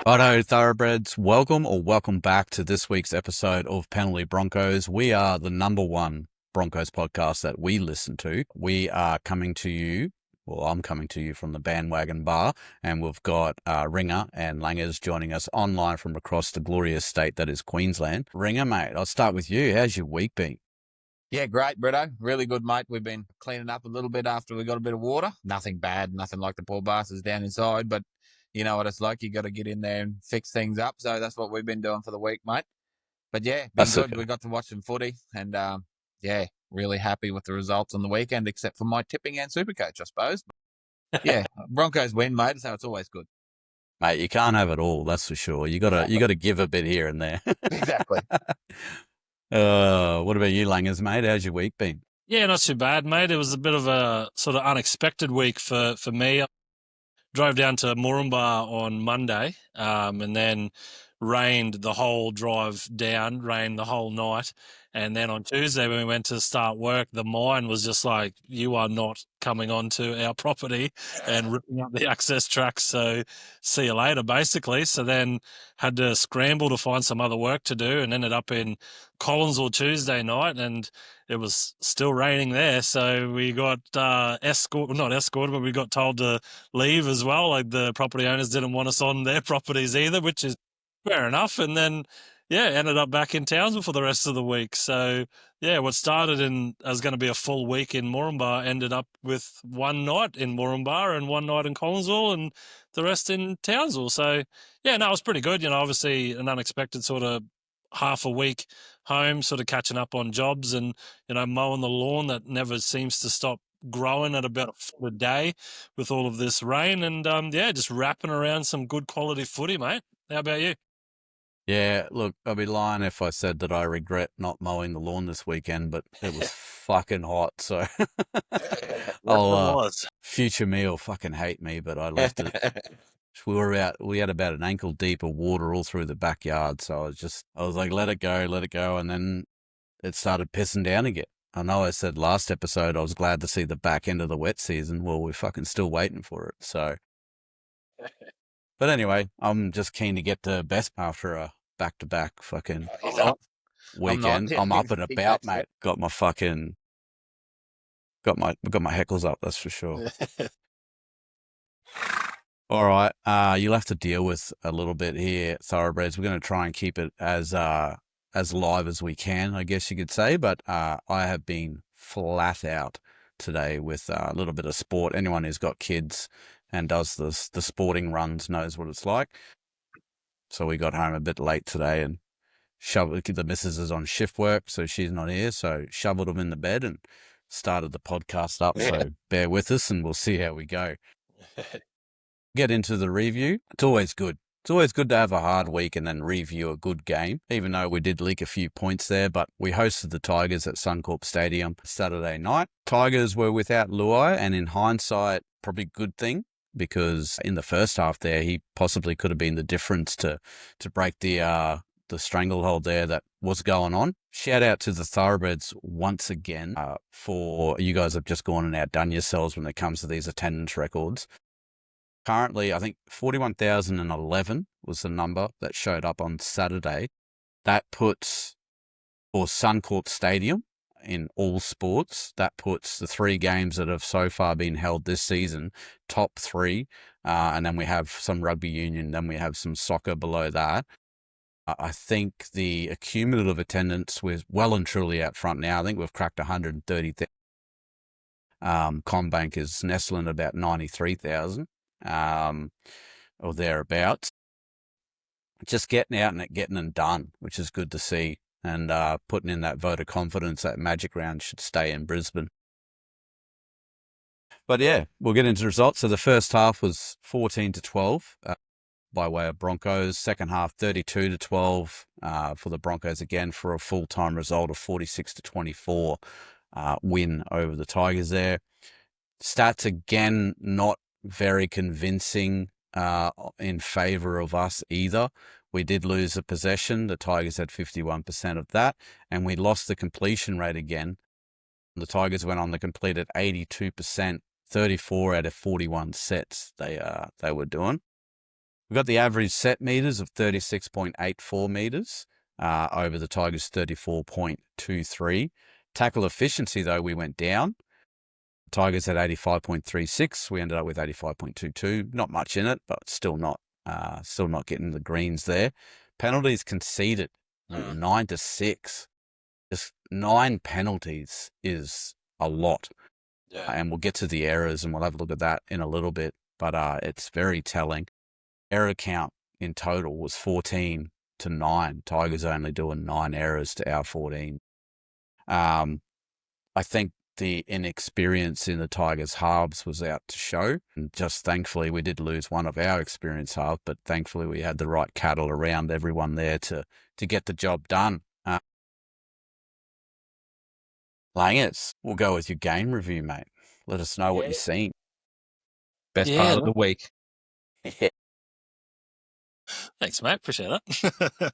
Righto, thoroughbreds, welcome back to this week's episode of Penalty Broncos. We are the number one Broncos podcast that we listen to. We are coming to you, well, I'm coming to you from the Bandwagon Bar, and we've got Ringer and Langers joining us online from across the glorious state that is Queensland. Ringer, mate, I'll start with you. How's your week been? Yeah, great, Britto. Really good, mate. We've been cleaning up a little bit after we got a bit of water. Nothing bad, nothing like the poor bastards down inside, but you know what it's like. You got to get in there and fix things up. So that's what we've been doing for the week, mate. But yeah, been That's good. We got to watch some footy and yeah, really happy with the results on the weekend, except for my tipping and Supercoach, I suppose. But yeah, Broncos win, mate, so it's always good. Mate, you can't have it all, that's for sure. You gotta give a bit here and there. Exactly. What about you, Langers, mate? How's your week been? Yeah, not too bad, mate. It was a bit of a sort of unexpected week for me. I drove down to Moranbah on Monday and then rained the whole drive down, rained the whole night. And then on Tuesday, when we went to start work, the mine was just like, you are not coming onto our property and ripping up the access tracks. So see you later, basically. So then had to scramble to find some other work to do and ended up in Collinsville Tuesday night. And it was still raining there. So we got not escorted, but we got told to leave as well. Like the property owners didn't want us on their properties either, which is fair enough. And then, yeah, ended up back in Townsville for the rest of the week. So, yeah, what started as going to be a full week in Moranbah ended up with one night in Moranbah and one night in Collinsville and the rest in Townsville. So, yeah, no, it was pretty good. You know, obviously an unexpected sort of half a week home, sort of catching up on jobs and, you know, mowing the lawn that never seems to stop growing at about a foot a day with all of this rain. And, yeah, just wrapping around some good quality footy, mate. How about you? Yeah, look, I'd be lying if I said that I regret not mowing the lawn this weekend, but it was fucking hot, so future me will fucking hate me, but I left it. We had about an ankle deep of water all through the backyard, so I was like, let it go, and then it started pissing down again. I know I said last episode I was glad to see the back end of the wet season. Well, we're fucking still waiting for it, so. But anyway, I'm just keen to get to best after a back-to-back fucking weekend. I'm up and about, mate. Got my heckles up, that's for sure. All right, you'll have to deal with a little bit here, thoroughbreds. We're going to try and keep it as live as we can, I guess you could say. But I have been flat out today with a little bit of sport. Anyone who's got kids and does the sporting runs knows what it's like. So we got home a bit late today and the missus is on shift work, so she's not here. So shoveled them in the bed and started the podcast up. So bear with us and we'll see how we go. Get into the review. It's always good. It's always good to have a hard week and then review a good game, even though we did leak a few points there. But we hosted the Tigers at Suncorp Stadium Saturday night. Tigers were without Luai, and in hindsight, probably a good thing, because in the first half there, he possibly could have been the difference to break the stranglehold there that was going on. Shout out to the thoroughbreds once again for you guys have just gone and outdone yourselves when it comes to these attendance records. Currently, I think 41,011 was the number that showed up on Saturday. That puts, for Suncorp Stadium in all sports, that puts the 3 games that have so far been held this season, top 3. And then we have some rugby union, then we have some soccer below that. I think the accumulative attendance was well and truly out front now. I think we've cracked 130,000. Combank is nestling at about 93,000. Or thereabouts. Just getting out and getting them done, which is good to see, and putting in that vote of confidence that Magic Round should stay in Brisbane. But yeah, we'll get into the results. So the first half was 14-12 by way of Broncos. Second half 32-12 for the Broncos again, for a full-time result of 46-24 win over the Tigers there. Stats again not very convincing in favour of us either. We did lose a possession. The Tigers had 51% of that, and we lost the completion rate again. The Tigers went on to complete at 82%, 34 out of 41 sets they were doing. We've got the average set meters of 36.84 meters over the Tigers' 34.23. Tackle efficiency, though, we went down. Tigers had 85.36. We ended up with 85.22. Not much in it, but still not getting the greens there. Penalties conceded, 9-6. Just 9 penalties is a lot. Yeah. And we'll get to the errors and we'll have a look at that in a little bit. But it's very telling. Error count in total was 14-9. Tigers only doing 9 errors to our 14. I think the inexperience in the Tigers' halves was out to show. And just thankfully, we did lose one of our experienced halves, but thankfully we had the right cattle around everyone there to get the job done. Langers, we'll go with your game review, mate. Let us know what you've seen. Best Yeah. part of the week. Thanks, mate. Appreciate that.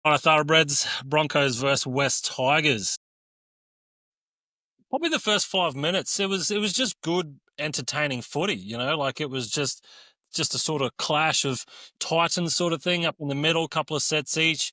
All right, Thoroughbreds, Broncos versus West Tigers. Probably the first 5 minutes, it was just good, entertaining footy. Like it was just a sort of clash of Titans sort of thing up in the middle, couple of sets each.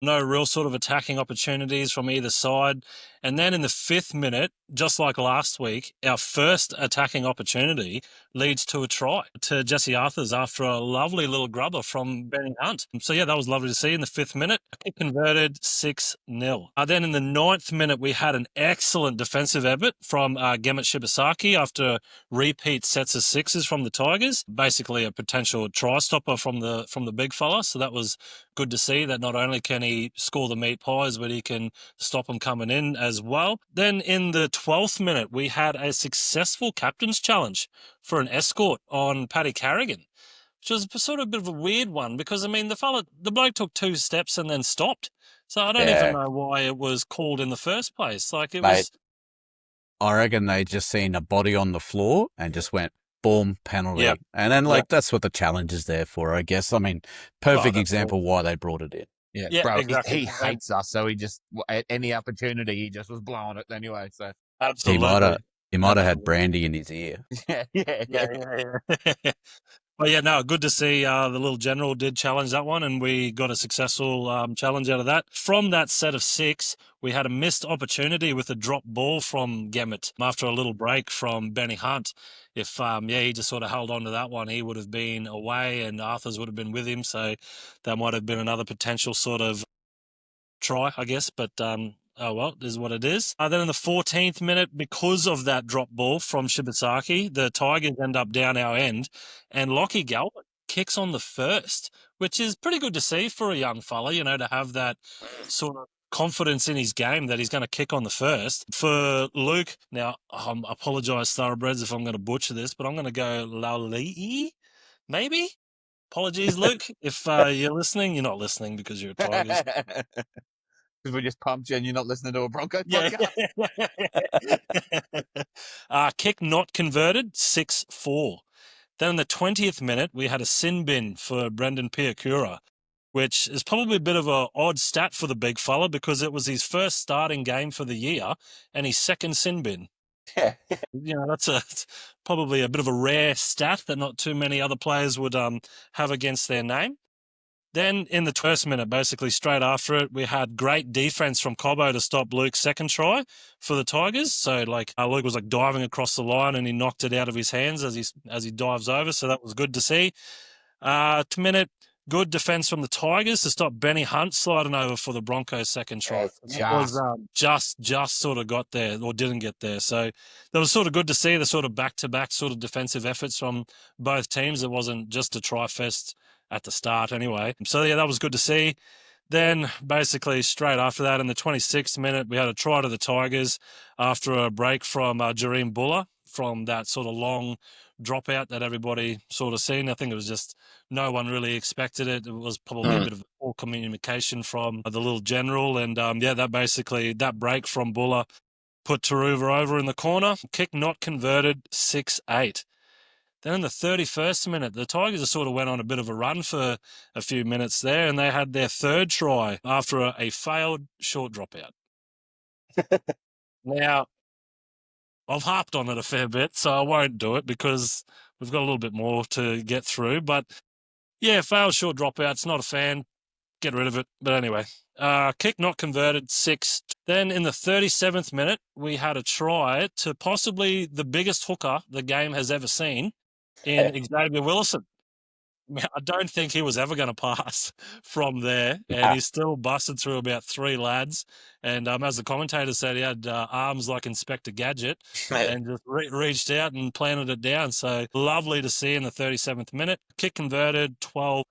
No real sort of attacking opportunities from either side. And then in the 5th minute, just like last week, our first attacking opportunity leads to a try to Jesse Arthurs after a lovely little grubber from Benny Hunt. So, yeah, that was lovely to see in the 5th minute. It converted 6-0. Then in the 9th minute, we had an excellent defensive effort from Gemmet Shibasaki after repeat sets of sixes from the Tigers. Basically a potential try stopper from the big fella. So that was good to see that not only can he score the meat pies, but he can stop them coming in as well. Then in the 12th minute, we had a successful captain's challenge for an escort on Paddy Carrigan, which was sort of a bit of a weird one because, the bloke took 2 steps and then stopped. So I don't even know why it was called in the first place. Like it was... I reckon they just seen a body on the floor and just went, boom, penalty. Yep. And then, that's what the challenge is there for, I guess. I mean, perfect example why they brought it in. Yeah, bro, exactly. he hates us, so he just, at any opportunity, he just was blowing it anyway. So Absolutely. He might have had brandy in his ear. Yeah. Well, yeah, no, good to see the little general did challenge that one, and we got a successful challenge out of that. From that set of 6, we had a missed opportunity with a drop ball from Gemmet after a little break from Benny Hunt. If, he just sort of held on to that one, he would have been away and Arthurs would have been with him, so that might have been another potential sort of try, I guess, but... oh, well, this is what it is. Then in the 14th minute, because of that drop ball from Shibasaki, the Tigers end up down our end, and Lockie Galvin kicks on the first, which is pretty good to see for a young fella, to have that sort of confidence in his game that he's going to kick on the first. For Luke, now, I apologise, Thoroughbreds, if I'm going to butcher this, but I'm going to go Lalii, maybe? Apologies, Luke. If you're listening, you're not listening because you're a Tigers. Because we just pumped you and you're not listening to a Broncos podcast. Kick not converted, 6-4. Then in the 20th minute, we had a sin bin for Brendan Piakura, which is probably a bit of an odd stat for the big fella because it was his first starting game for the year and his second sin bin. Yeah. That's probably a bit of a rare stat that not too many other players would have against their name. Then in the first minute, basically straight after it, we had great defense from Cobbo to stop Luke's second try for the Tigers. So Luke was diving across the line and he knocked it out of his hands as he dives over. So that was good to see. 2 minute, good defense from the Tigers to stop Benny Hunt sliding over for the Broncos' second try. Just sort of got there or didn't get there. So that was sort of good to see the sort of back-to-back sort of defensive efforts from both teams. It wasn't just a try fest at the start anyway. So, yeah, that was good to see. Then, basically, straight after that, in the 26th minute, we had a try to the Tigers after a break from Jareem Buller from that sort of long dropout that everybody sort of seen. I think it was just no one really expected it. It was probably a bit of poor communication from the little general. And, that break from Buller put Taruva over in the corner. Kick not converted, 6-8. Then in the 31st minute, the Tigers sort of went on a bit of a run for a few minutes there, and they had their third try after a failed short dropout. Now, I've harped on it a fair bit, so I won't do it because we've got a little bit more to get through. But Yeah, failed short dropouts. Not a fan. Get rid of it. But anyway, kick not converted, 6. Then in the 37th minute, we had a try to possibly the biggest hooker the game has ever seen in Xavier Willison. I don't think he was ever going to pass from there, and he still busted through about 3 lads. And as the commentator said, he had arms like Inspector Gadget and just reached out and planted it down. So lovely to see in the 37th minute. Kick converted, 12.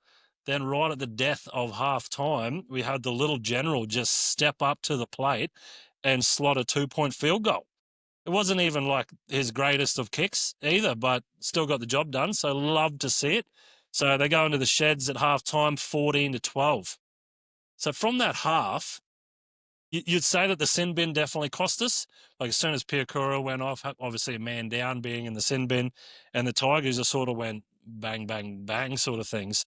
Then right at the death of half time, we had the little general just step up to the plate and slot a 2-point field goal. It wasn't even like his greatest of kicks either, but still got the job done. So love to see it. So they go into the sheds at halftime, 14-12. So from that half, you'd say that the sin bin definitely cost us. Like as soon as Piakura went off, obviously a man down being in the sin bin, and the Tigers just sort of went bang, bang, bang sort of things.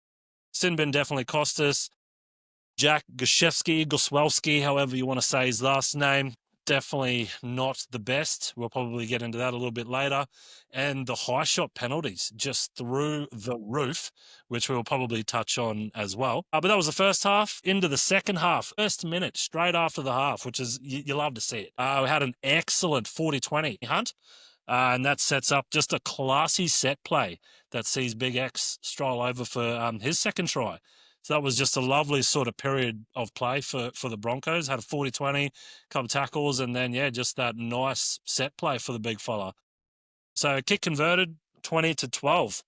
Sin bin definitely cost us. Jack Goswelski, however you want to say his last name, definitely not the best. We'll probably get into that a little bit later. And the high shot penalties just through the roof, which we'll probably touch on as well. But that was the first half. Into the second half, first minute, straight after the half, which is, you love to see it. We had an excellent 40-20 hunt. And that sets up just a classy set play that sees Big X stroll over for his second try. So that was just a lovely sort of period of play for the Broncos. Had a 40-20, couple tackles, and then, yeah, just that nice set play for the big fella. So kick converted, 20-12.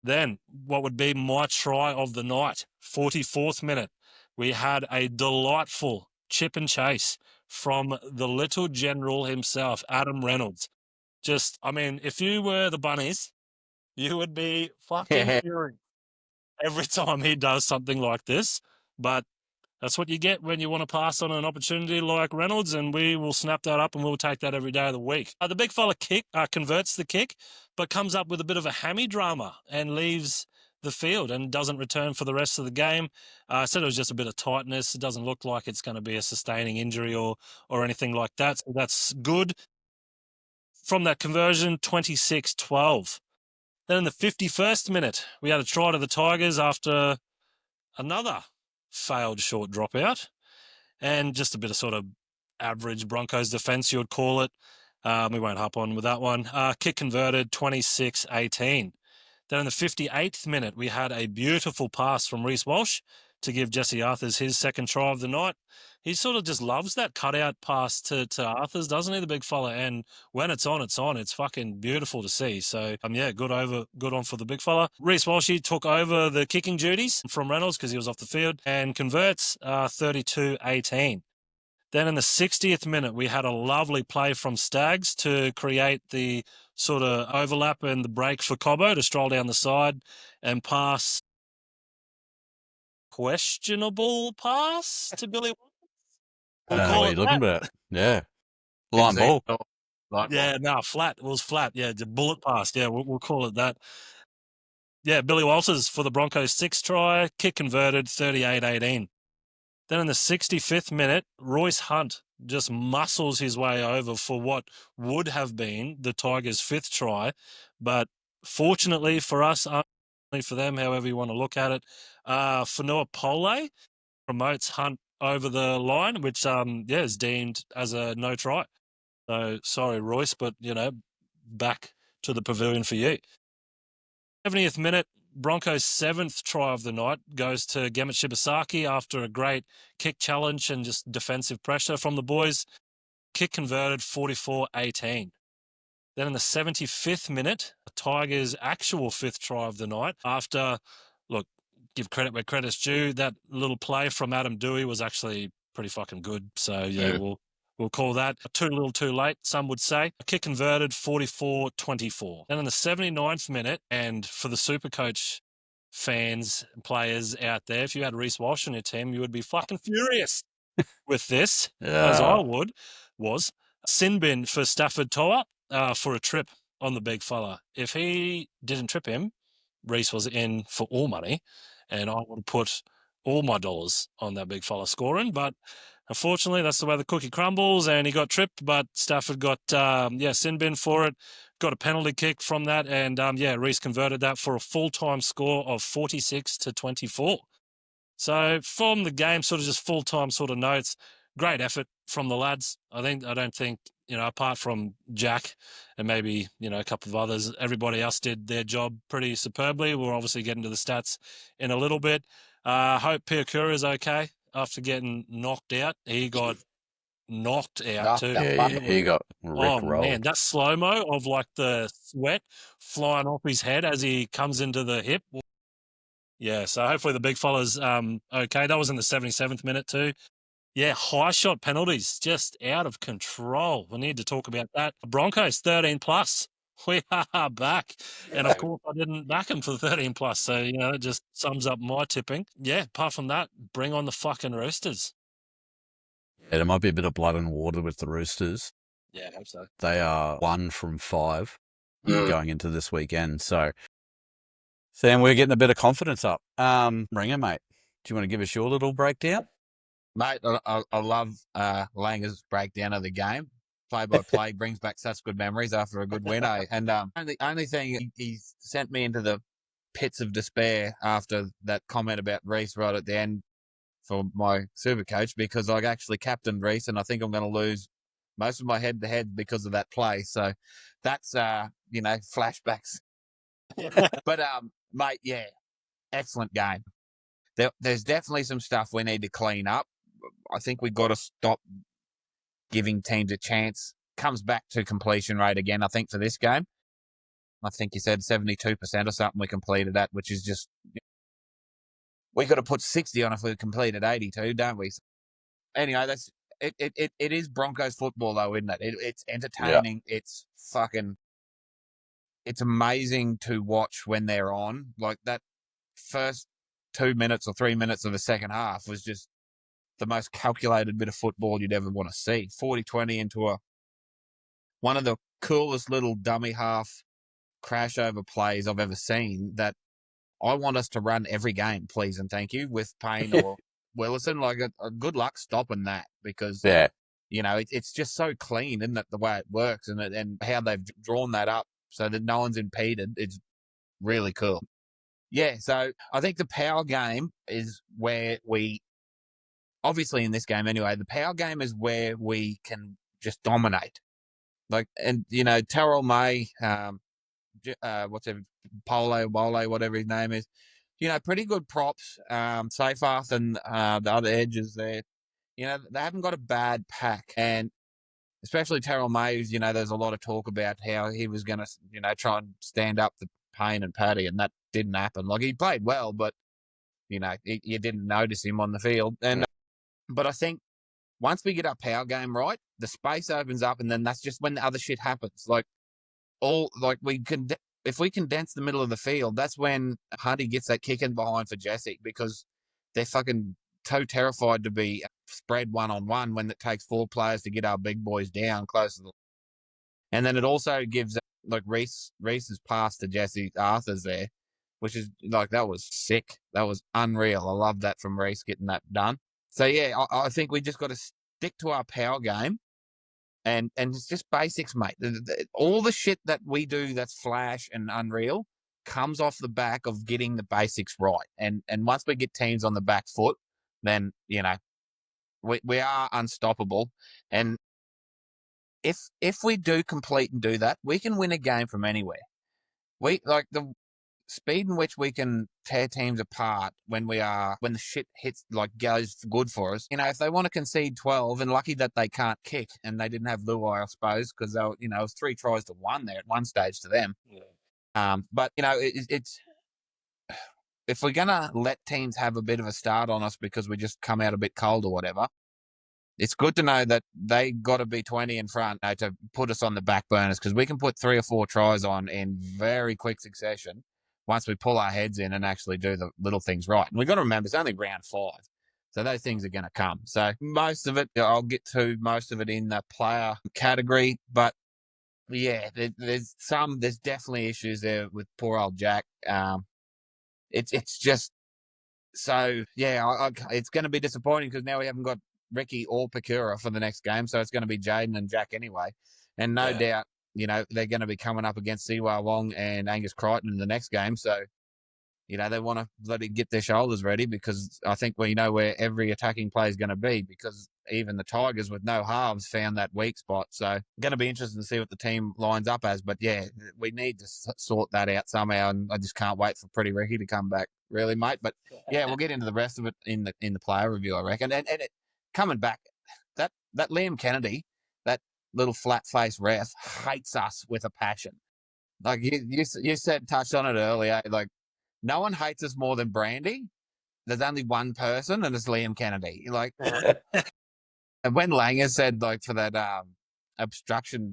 Then what would be my try of the night, 44th minute. We had a delightful chip and chase from the little general himself, Adam Reynolds. Just, I mean, if you were the Bunnies, you would be fucking furious every time he does something like this. But that's what you get when you want to pass on an opportunity like Reynolds, and we will snap that up and we'll take that every day of the week. The big fella converts the kick, but comes up with a bit of a hammy drama and leaves the field and doesn't return for the rest of the game. I said it was just a bit of tightness. It doesn't look like it's going to be a sustaining injury or anything like that. So that's good. From that conversion, 26-12. Then in the 51st minute, we had a try to the Tigers after another failed short dropout and just a bit of sort of average Broncos defense, you would call it. We won't hop on with that one. Kick converted, 26-18. Then in the 58th minute, we had a beautiful pass from Reece Walsh to give Jesse Arthurs his second try of the night. He sort of just loves that cutout pass to Arthurs, doesn't he, the big fella? And when it's on, it's on. It's fucking beautiful to see. So, yeah, good on for the big fella. Reece Walsh took over the kicking duties from Reynolds because he was off the field and converts 32-18. Then in the 60th minute, we had a lovely play from Staggs to create the sort of overlap and the break for Cobbo to stroll down the side and pass. Questionable pass to Billy. We'll call What are you it looking that. at? Yeah. Line ball. Yeah, no, flat. It was flat. Yeah, the bullet pass. Yeah, we'll call it that. Yeah, Billy Walters for the Broncos 6 try, kick converted, 38-18. Then in the 65th minute, Royce Hunt just muscles his way over for what would have been the Tigers' 5th try. But fortunately for us, unfortunately for them, however you want to look at it, Fanua Pole promotes Hunt over the line, which is deemed as a no try. So sorry, Royce, but back to the pavilion for you. 70th minute, Broncos' 7th try of the night goes to Gemmet Shibasaki after a great kick challenge and just defensive pressure from the boys. Kick converted, 44-18. Then in the 75th minute, the Tigers' actual 5th try of the night after, look, give credit where credit's due, that little play from Adam Dewey was actually pretty fucking good. So, yeah. We'll call that too little too late, some would say. A kick converted, 44-24. Then in the 79th minute, and for the Supercoach fans and players out there, if you had Reece Walsh on your team, you would be fucking furious with this, as I was. Sin bin for Stafford Toa for a trip on the big fella. If he didn't trip him, Reece was in for all money, and I would put all my dollars on that big fella scoring. But unfortunately, that's the way the cookie crumbles, and he got tripped, but Stafford got, sin bin for it, got a penalty kick from that, and, Reece converted that for a full-time score of 46-24. So from the game, sort of just full-time sort of notes, great effort from the lads. I don't think, apart from Jack and maybe, a couple of others, everybody else did their job pretty superbly. We'll obviously get into the stats in a little bit. Hope Piakura is okay after getting knocked out. He got knocked out too. Yeah, he got Oh, man, rickrolled. that slow-mo of, like, the sweat flying off his head as he comes into the hip. Yeah, so hopefully the big fella's okay. That was in the 77th minute too. Yeah, high shot penalties, just out of control. We need to talk about that. Broncos 13 plus. We are back. And of course, I didn't back him for the 13 plus. So, it just sums up my tipping. Yeah, apart from that, bring on the fucking Roosters. Yeah, there might be a bit of blood and water with the Roosters. Yeah, I hope so. They are 1 from 5 going into this weekend. So, Sam, we're getting a bit of confidence up. Ringer, mate, do you want to give us your little breakdown? Mate, I love Langer's breakdown of the game. Play-by-play brings back such good memories after a good win, eh? And the only thing he sent me into the pits of despair after that comment about Reece right at the end for my super coach, because I actually captained Reece, and I think I'm going to lose most of my head-to-head because of that play. So that's, flashbacks. But, mate, yeah, excellent game. There's definitely some stuff we need to clean up. I think we've got to stop giving teams a chance. Comes back to completion rate again, I think, for this game. I think you said 72% or something we completed at, which is just... We got to put 60 on if we completed 82, don't we? Anyway, that's it is Broncos football, though, isn't it? It's entertaining. Yeah. It's fucking... It's amazing to watch when they're on. Like, that first 2 minutes or 3 minutes of the second half was just the most calculated bit of football you'd ever want to see. 40-20 into one of the coolest little dummy half crash over plays I've ever seen, that I want us to run every game, please and thank you, with Payne or Willison. Like, good luck stopping that, because it's just so clean, isn't it, the way it works, and how they've drawn that up so that no one's impeded. It's really cool. Yeah, so I think the power game is where we... Obviously, in this game anyway, the power game is where we can just dominate. Like, and, Terrell May, Polo, whatever his name is, pretty good props. Seyfarth and the other edges there, they haven't got a bad pack. And especially Terrell May, there's a lot of talk about how he was going to, try and stand up to Payne and Paddy, and that didn't happen. Like, he played well, but, you didn't notice him on the field. And but I think once we get our power game right, the space opens up, and then that's just when the other shit happens. If we condense the middle of the field, that's when Hunty gets that kick in behind for Jesse, because they're fucking so terrified to be spread one-on-one when it takes 4 players to get our big boys down close to the... And then it also gives, like, Reece's pass to Jesse Arthur's there, which is, like, that was sick. That was unreal. I love that from Reece, getting that done. So, yeah, I think we just got to stick to our power game, and it's just basics, mate. All the shit that we do that's flash and unreal comes off the back of getting the basics right. And once we get teams on the back foot, then, we are unstoppable. And if we do complete and do that, we can win a game from anywhere. The speed in which we can tear teams apart when the shit hits, like, goes good for us. If they want to concede 12, and lucky that they can't kick, and they didn't have Luai, I suppose, because they were, it was 3 tries to 1 there at one stage to them. Yeah. But it's if we're gonna let teams have a bit of a start on us because we just come out a bit cold or whatever, it's good to know that they got to be 20 in front to put us on the back burners, because we can put 3 or 4 tries on in very quick succession once we pull our heads in and actually do the little things right. And we've got to remember, it's only round 5, so those things are going to come. So most of it, I'll get to most of it in the player category, but yeah, there's definitely issues there with poor old Jack. It's just... So, yeah, it's going to be disappointing, because now we haven't got Ricky or Pecura for the next game, so it's going to be Jaden and Jack anyway. And no doubt, they're going to be coming up against Siwa Wong and Angus Crichton in the next game. So, they want to let it get their shoulders ready, because I think we know where every attacking play is going to be, because even the Tigers with no halves found that weak spot. So going to be interesting to see what the team lines up as. But yeah, we need to sort that out somehow, and I just can't wait for Pretty Ricky to come back, really, mate. But yeah, we'll get into the rest of it in the player review, I reckon. And coming back, that Liam Kennedy, that little flat-faced ref, hates us with a passion. Like you said, touched on it earlier, like, no one hates us more than Brandy. There's only one person, and it's Liam Kennedy. Like, and when Langer said, like, for that obstruction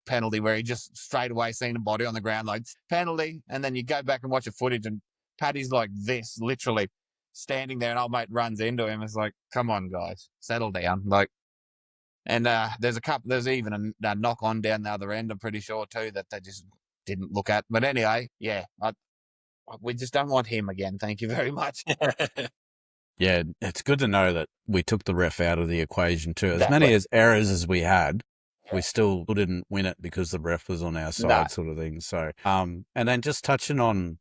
penalty where he just straight away seen a body on the ground, like, penalty, and then you go back and watch the footage, and Paddy's like this, literally standing there, and old mate runs into him. It's like, come on, guys, settle down. Like, and there's even a knock on down the other end, I'm pretty sure too, that they just didn't look at. But anyway, yeah, we just don't want him again. Thank you very much. Yeah, it's good to know that we took the ref out of the equation too. As Exactly. many as errors as we had, we still didn't win it because the ref was on our side, sort of thing. So, and then just touching on,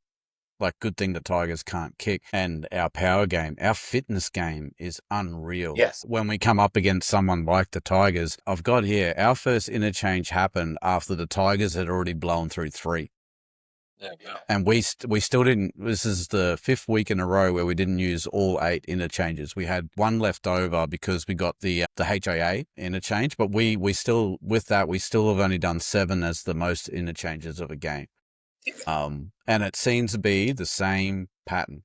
like, good thing the Tigers can't kick, and our power game, our fitness game is unreal. Yes. When we come up against someone like the Tigers, I've got here, our first interchange happened after the Tigers had already blown through 3. There we go. And we still didn't. This is the 5th week in a row where we didn't use all 8 interchanges. We had 1 left over because we got the HIA interchange, but we still, with that, we still have only done 7 as the most interchanges of a game. And it seems to be the same pattern.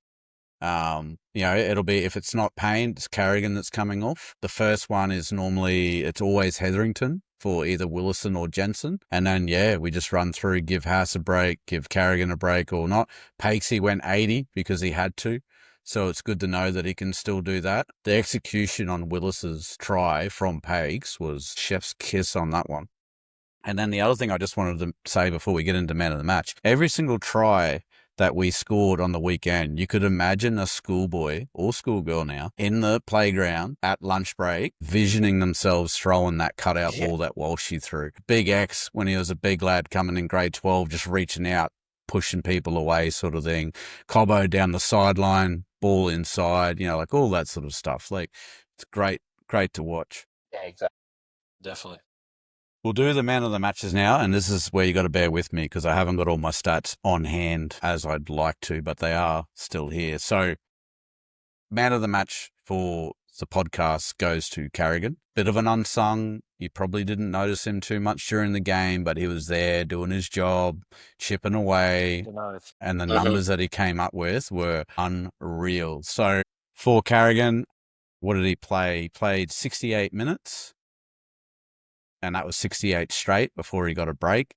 It'll be, if it's not Payne, it's Carrigan that's coming off. The first one is it's always Hetherington for either Willison or Jensen. And then, we just run through, give Haas a break, give Carrigan a break or not. Pakesy went 80 because he had to. So it's good to know that he can still do that. The execution on Willis's try from Pakes was chef's kiss on that one. And then the other thing I just wanted to say before we get into man of the match, every single try that we scored on the weekend, you could imagine a schoolboy or schoolgirl now in the playground at lunch break, visioning themselves throwing that cutout ball that Walshy threw. Big X, when he was a big lad coming in grade 12, just reaching out, pushing people away, sort of thing. Cobbo down the sideline, ball inside, like all that sort of stuff. Like, it's great to watch. Yeah, exactly. Definitely. We'll do the man of the matches now, and this is where you got to bear with me because I haven't got all my stats on hand as I'd like to, but they are still here. So, man of the match for the podcast goes to Carrigan. Bit of an unsung. You probably didn't notice him too much during the game, but he was there doing his job, chipping away, and the numbers that he came up with were unreal. So, for Carrigan, what did he play? He played 68 minutes. And that was 68 straight before he got a break.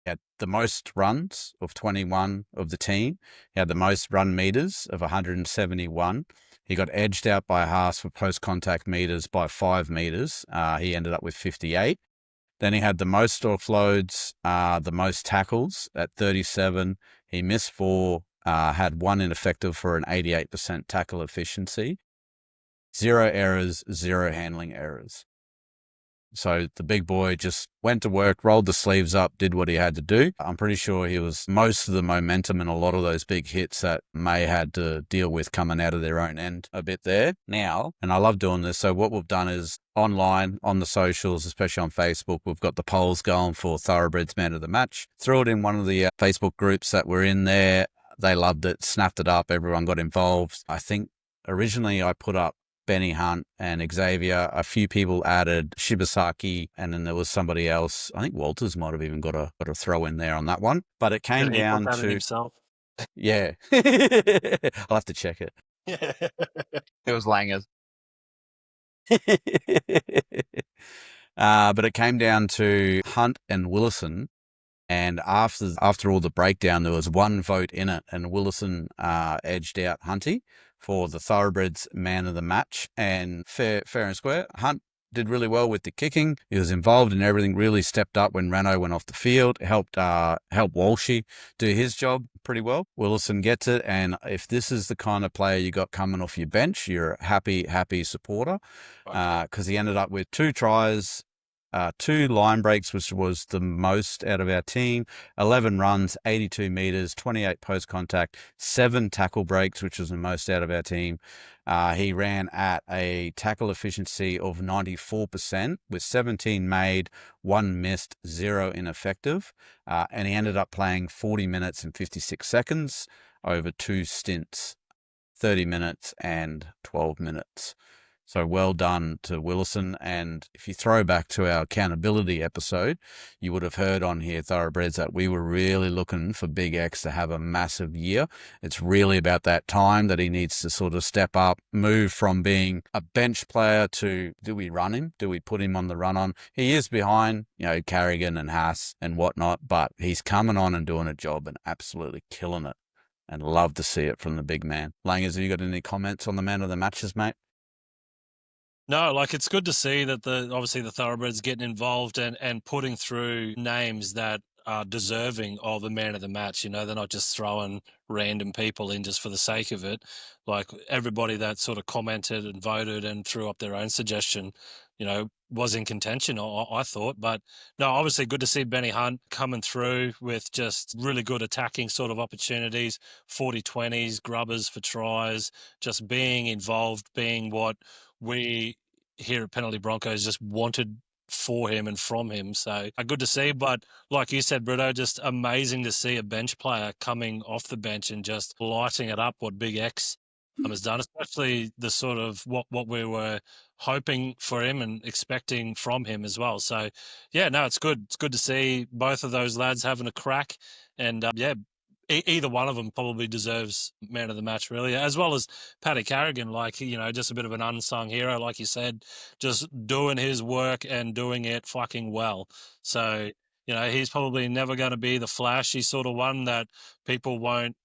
He had the most runs of 21 of the team. He had the most run meters of 171. He got edged out by Haas for post-contact meters by 5 meters. He ended up with 58. Then he had the most offloads, the most tackles at 37. He missed 4, had 1 ineffective for an 88% tackle efficiency. 0 errors, 0 handling errors. So the big boy just went to work, rolled the sleeves up, did what he had to do. I'm pretty sure he was most of the momentum in a lot of those big hits that May had to deal with coming out of their own end a bit there. Now, and I love doing this, so what we've done is online, on the socials, especially on Facebook, we've got the polls going for Thoroughbreds Man of the Match. Threw it in one of the Facebook groups that were in there. They loved it, snapped it up, everyone got involved. I think originally I put up Benny Hunt and Xavier. A few people added Shibasaki, and then there was somebody else. I think Walters might have even got a throw in there on that one. But it came down to himself. Yeah, I'll have to check it. It was Langers. But it came down to Hunt and Willison. And after all the breakdown, there was 1 vote in it, and Willison edged out Hunty for the Thoroughbreds Man of the Match. And fair and square, Hunt did really well with the kicking. He was involved in everything, really stepped up when Rano went off the field, helped Walshy do his job pretty well. Willison gets it, and if this is the kind of player you got coming off your bench, you're a happy supporter, because he ended up with 2 tries, 2 line breaks, which was the most out of our team, 11 runs, 82 meters, 28 post contact, 7 tackle breaks, which was the most out of our team. He ran at a tackle efficiency of 94% with 17 made, 1 missed, 0 ineffective. And he ended up playing 40 minutes and 56 seconds over 2 stints, 30 minutes and 12 minutes. So well done to Willison. And if you throw back to our accountability episode, you would have heard on here, Thoroughbreds, that we were really looking for Big X to have a massive year. It's really about that time that he needs to sort of step up, move from being a bench player to, do we run him? Do we put him on the run on? He is behind, Carrigan and Haas and whatnot, but he's coming on and doing a job and absolutely killing it. And love to see it from the big man. Langers, have you got any comments on the man of the matches, mate? No, it's good to see that obviously the Thoroughbreds getting involved and putting through names that are deserving of a man of the match. They're not just throwing random people in just for the sake of it. Everybody that sort of commented and voted and threw up their own suggestion, was in contention, I thought. But no, obviously good to see Benny Hunt coming through with just really good attacking sort of opportunities, 40-20s, grubbers for tries, just being involved, being what we here at Penalty Broncos just wanted for him and from him. So good to see. But like you said, Britto, just amazing to see a bench player coming off the bench and just lighting it up what Big X has done, especially the sort of what we were hoping for him and expecting from him as well. So yeah, no, it's good. It's good to see both of those lads having a crack. And either one of them probably deserves man of the match, really, as well as Paddy Carrigan, just a bit of an unsung hero, like you said, just doing his work and doing it fucking well. So, he's probably never going to be the flashy sort of one that people won't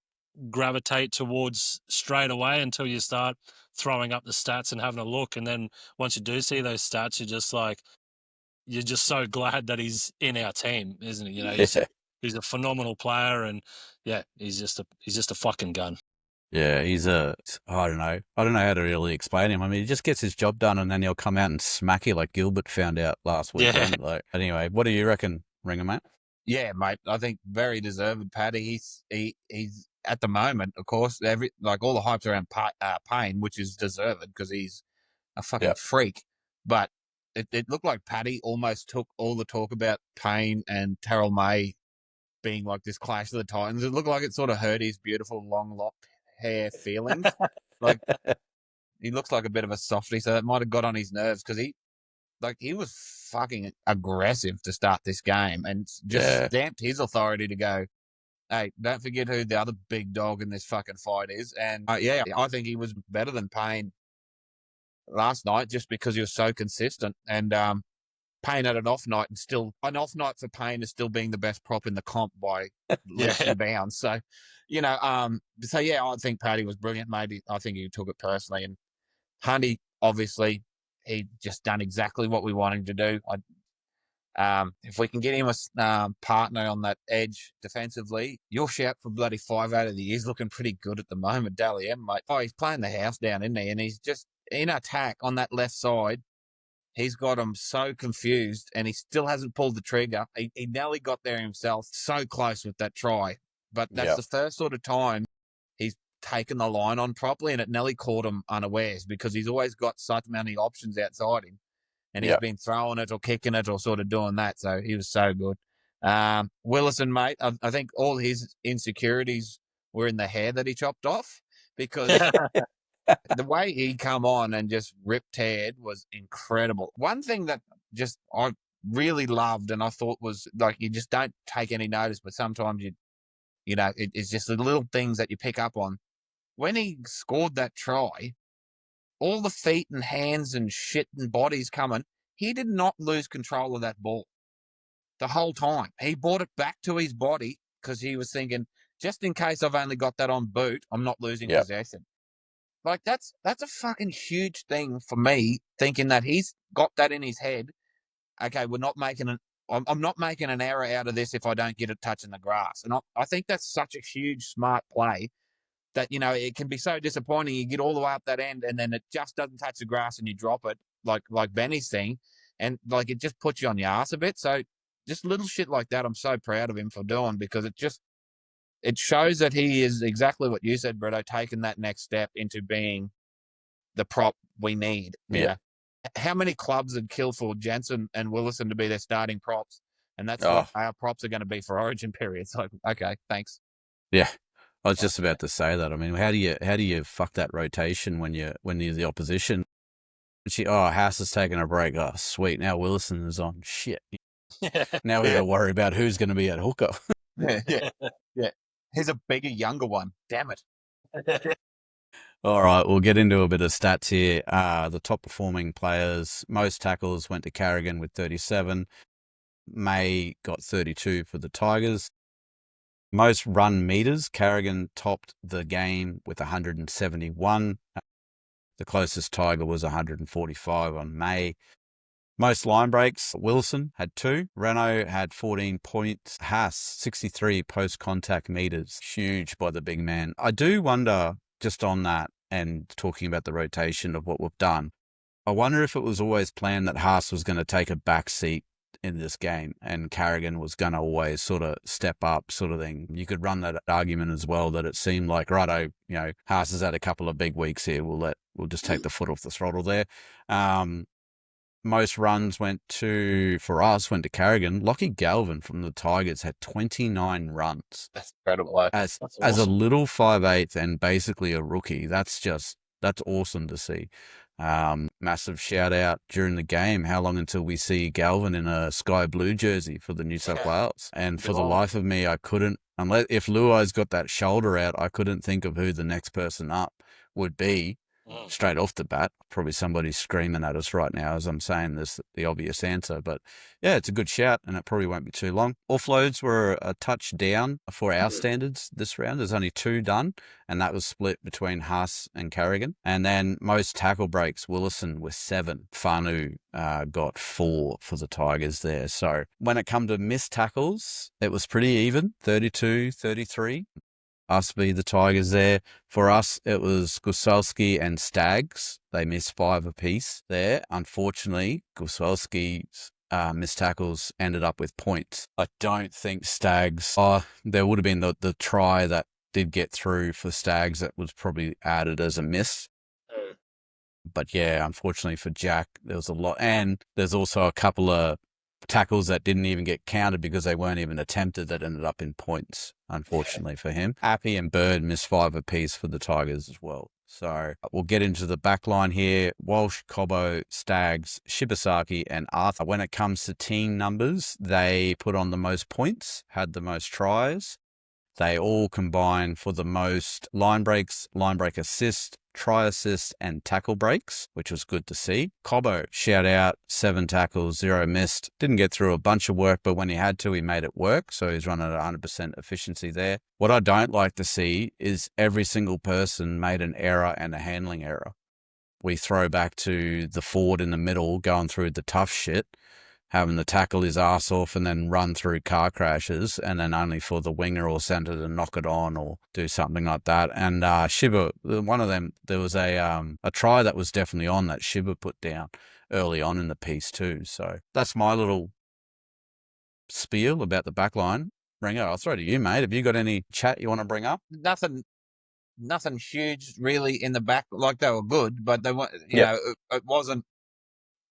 gravitate towards straight away until you start throwing up the stats and having a look. And then once you do see those stats, you're just so glad that he's in our team, isn't he? He's a phenomenal player, and yeah, he's just a fucking gun. Yeah, I don't know how to really explain him. I mean, he just gets his job done, and then he'll come out and smack you like Gilbert found out last weekend. Yeah. Anyway, what do you reckon, Ringer, mate? Yeah, mate. I think very deserved, Paddy. He's at the moment, of course, all the hype's around Payne, which is deserved because he's a fucking freak. But it looked like Paddy almost took all the talk about Payne and Terrell May being like this clash of the Titans. It looked like it sort of hurt his beautiful long locked hair feelings. He looks like a bit of a softie, so that might have got on his nerves because he was fucking aggressive to start this game and just stamped his authority to go, hey, don't forget who the other big dog in this fucking fight is. And I think he was better than Payne last night just because he was so consistent. And Payne had an off night, and still an off night for Payne is still being the best prop in the comp by leaps and bounds. So, I think Paddy was brilliant. Maybe I think he took it personally. And Hunty, obviously, he just done exactly what we want him to do. If we can get him a partner on that edge defensively, you'll shout for bloody 5 out of the year. He's looking pretty good at the moment, Dally M, mate. Oh, he's playing the house down, isn't he? And he's just in attack on that left side. He's got him so confused, and he still hasn't pulled the trigger. He nearly got there himself, so close with that try. But that's the first sort of time he's taken the line on properly, and it nearly caught him unawares because he's always got such many options outside him. And he's been throwing it or kicking it or sort of doing that. So he was so good. Willison, mate, I think all his insecurities were in the hair that he chopped off because the way he come on and just ripped head was incredible. One thing that just I really loved and I thought was you just don't take any notice, but sometimes it's just the little things that you pick up on. When he scored that try, all the feet and hands and shit and bodies coming, he did not lose control of that ball the whole time. He brought it back to his body because he was thinking, just in case I've only got that on boot, I'm not losing possession. Like that's a fucking huge thing for me, thinking that he's got that in his head. Okay, we're not making I'm not making an error out of this if I don't get it touching the grass. And I think that's such a huge, smart play that, it can be so disappointing. You get all the way up that end and then it just doesn't touch the grass and you drop it like Benny's thing. And like, it just puts you on your ass a bit. So just little shit like that, I'm so proud of him for doing, because it shows that he is exactly what you said, Britto, taking that next step into being the prop we need. Yeah. How many clubs would kill for Jensen and Willison to be their starting props? And that's Oh. what our props are going to be for Origin periods. Like, okay, thanks. Yeah. I was just about to say that. I mean, how do you fuck that rotation when you're the opposition? House is taking a break. Oh, sweet. Now Willison is on. Shit. Now we got to worry about who's going to be at hooker. Yeah. Here's a bigger, younger one. Damn it. All right, we'll get into a bit of stats here. The top performing players, most tackles went to Carrigan with 37. May got 32 for the Tigers. Most run meters, Carrigan topped the game with 171. The closest Tiger was 145 on May. Most line breaks, Wilson had 2. Renault had 14 points. Haas, 63 post-contact meters. Huge by the big man. I do wonder, just on that and talking about the rotation of what we've done, I wonder if it was always planned that Haas was going to take a back seat in this game and Carrigan was going to always sort of step up, sort of thing. You could run that argument as well, that it seemed like, righto, Haas has had a couple of big weeks here. We'll just take the foot off the throttle there. Most runs went to Carrigan. Lockie Galvin from the Tigers had 29 runs. That's incredible. As That's a awesome. little 5'8" and basically a rookie. That's awesome to see. Massive shout out during the game. How long until we see Galvin in a sky blue jersey for the New South Wales? And for the life of me, I couldn't, unless if Luai's got that shoulder out, I couldn't think of who the next person up would be. Straight off the bat. Probably somebody's screaming at us right now as I'm saying this, the obvious answer. But yeah, it's a good shout and it probably won't be too long. Offloads were a touch down for our standards this round. There's only 2 done, and that was split between Haas and Carrigan. And then most tackle breaks, Willison with 7. Fanu got 4 for the Tigers there. So when it come to missed tackles, it was pretty even, 32-33. Us be the Tigers there. For us, it was Gusalski and Staggs. They missed 5 apiece there. Unfortunately, Gusalski's missed tackles ended up with points. I don't think Staggs... there would have been the try that did get through for Staggs that was probably added as a miss. But yeah, unfortunately for Jack, there was a lot. And there's also a couple of tackles that didn't even get counted because they weren't even attempted that ended up in points, unfortunately for him. Appy and Bird missed 5 apiece for the Tigers as well. So we'll get into the back line here. Walsh, Cobbo, Staggs, Shibasaki and Arthur. When it comes to team numbers, they put on the most points, had the most tries. They all combined for the most line break assist, try assist, and tackle breaks, which was good to see. Cobbo, shout out, 7 tackles, 0 missed. Didn't get through a bunch of work, but when he had to, he made it work. So he's running at 100% efficiency there. What I don't like to see is every single person made an error and a handling error. We throw back to the forward in the middle going through the tough shit, having to tackle his ass off and then run through car crashes, and then only for the winger or centre to knock it on or do something like that. And Shiba, one of them, there was a try that was definitely on that Shiba put down early on in the piece too. So that's my little spiel about the back line. Ringo, I'll throw to you, mate. Have you got any chat you want to bring up? Nothing huge really in the back. Like, they were good, but they were, it wasn't.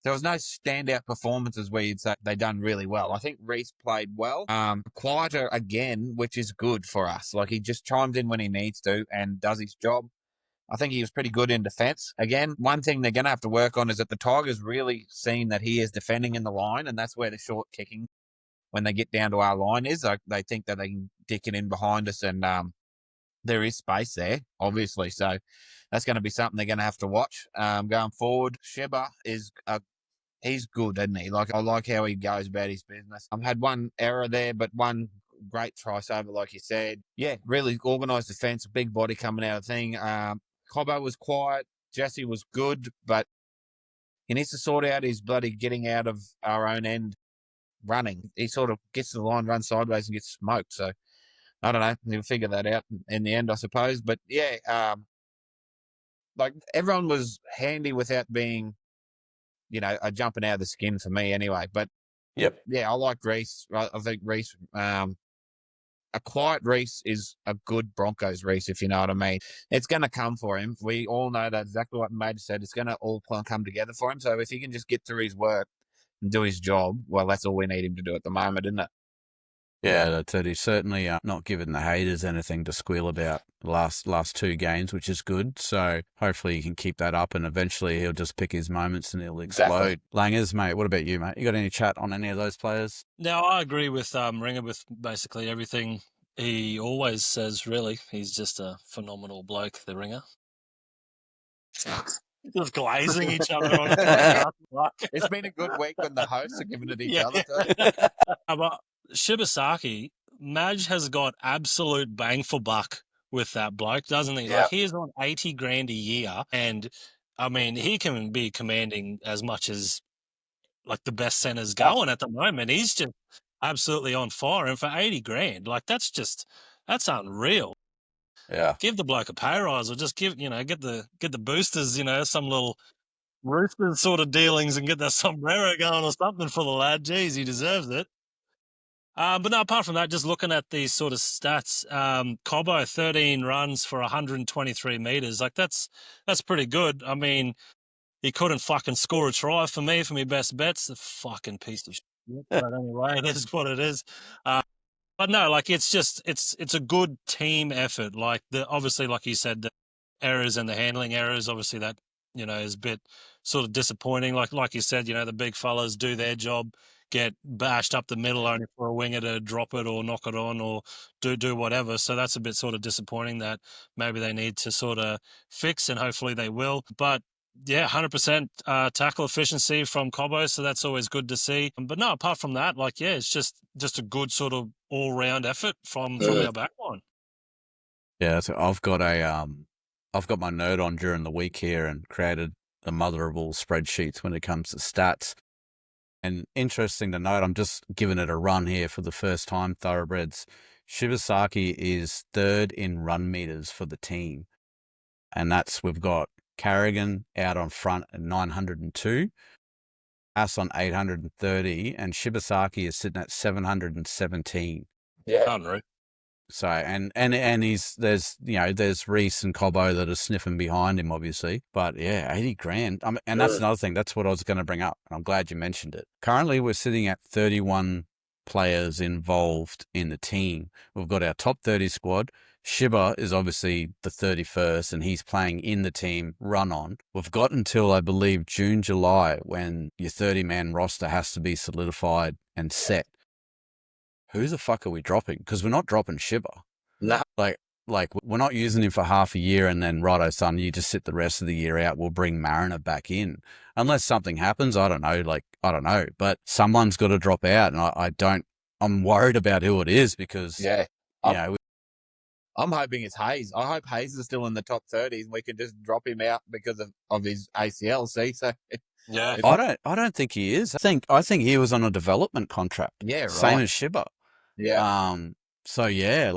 There was no standout performances where you'd say they done really well. I think Reece played well. Quieter again, which is good for us. Like, he just chimes in when he needs to and does his job. I think he was pretty good in defence. Again, one thing they're going to have to work on is that the Tigers really seen that he is defending in the line, and that's where the short kicking, when they get down to our line, is. Like, they think that they can dick it in behind us, and there is space there, obviously. So that's going to be something they're going to have to watch going forward. Sheba is he's good, isn't he? Like, I like how he goes about his business. I've had one error there, but one great try over, like you said. Yeah, really organised defence, big body coming out of the thing. Cobbo was quiet. Jesse was good, but he needs to sort out his bloody getting out of our own end running. He sort of gets to the line, runs sideways, and gets smoked. So I don't know. He'll figure that out in the end, I suppose. But yeah, like everyone was handy without being, a jumping out of the skin for me anyway. But Yep. yeah, I like Reese. I think Reese, a quiet Reese is a good Broncos Reese, if you know what I mean. It's going to come for him. We all know that exactly what Mate said. It's going to all come together for him. So if he can just get through his work and do his job, well, that's all we need him to do at the moment, isn't it? Yeah, that's it. He's certainly not giving the haters anything to squeal about the last two games, which is good. So hopefully he can keep that up, and eventually he'll just pick his moments and he'll explode. Exactly. Langers, mate, what about you, mate? You got any chat on any of those players? Now, I agree with Ringer with basically everything he always says, really. He's just a phenomenal bloke, the Ringer. Just glazing each other on the podcast. It's been a good week when the hosts are giving it each Yeah. other. So. But Shibasaki, Madge has got absolute bang for buck with that bloke, doesn't he? Yeah. Like, he's on 80 grand a year, and I mean, he can be commanding as much as like the best centers going at the moment. He's just absolutely on fire, and for 80 grand, like that's unreal. Yeah. Give the bloke a pay rise, or just get the boosters, some little Roosters sort of dealings, and get that sombrero going or something for the lad. Geez, he deserves it. But no, apart from that, just looking at these sort of stats, Cobbo 13 runs for 123 meters, like that's pretty good. I mean, he couldn't fucking score a try for me for my best bets. The fucking piece of shit. But anyway, it is what it is. But no, like it's a good team effort. Like obviously, like you said, the errors and the handling errors, obviously that is a bit sort of disappointing. Like you said, the big fellas do their job, get bashed up the middle only for a winger to drop it or knock it on or do whatever. So that's a bit sort of disappointing that maybe they need to sort of fix, and hopefully they will. But yeah, 100% tackle efficiency from Cobbo, so that's always good to see. But no, apart from that, like it's just a good sort of all-round effort from our backline. Yeah, so I've got my note on during the week here and created the mother of all spreadsheets when it comes to stats. And interesting to note, I'm just giving it a run here for the first time, Thoroughbreds. Shibasaki is third in run meters for the team. And we've got Carrigan out on front at 902, us on 830, and Shibasaki is sitting at 717. Yeah. Unreal. So and there's Reese and Cobbo that are sniffing behind him, obviously. But yeah, 80 grand. And that's another thing. That's what I was going to bring up. I'm glad you mentioned it. Currently, we're sitting at 31 players involved in the team. We've got our top 30 squad. Shiba is obviously the 31st, and he's playing in the team run on. We've got until, I believe, June, July, when your 30-man roster has to be solidified and set. Who the fuck are we dropping? Because we're not dropping Shiba. No. Like we're not using him for half a year and then, righto, son, you just sit the rest of the year out. We'll bring Mariner back in. Unless something happens, I don't know. But someone's got to drop out, and I'm worried about who it is because, I'm hoping it's Hayes. I hope Hayes is still in the top 30s and we can just drop him out because of his ACL. See, so yeah, I don't think he is. I think he was on a development contract. Yeah, right. Same as Shiba. Yeah. So yeah.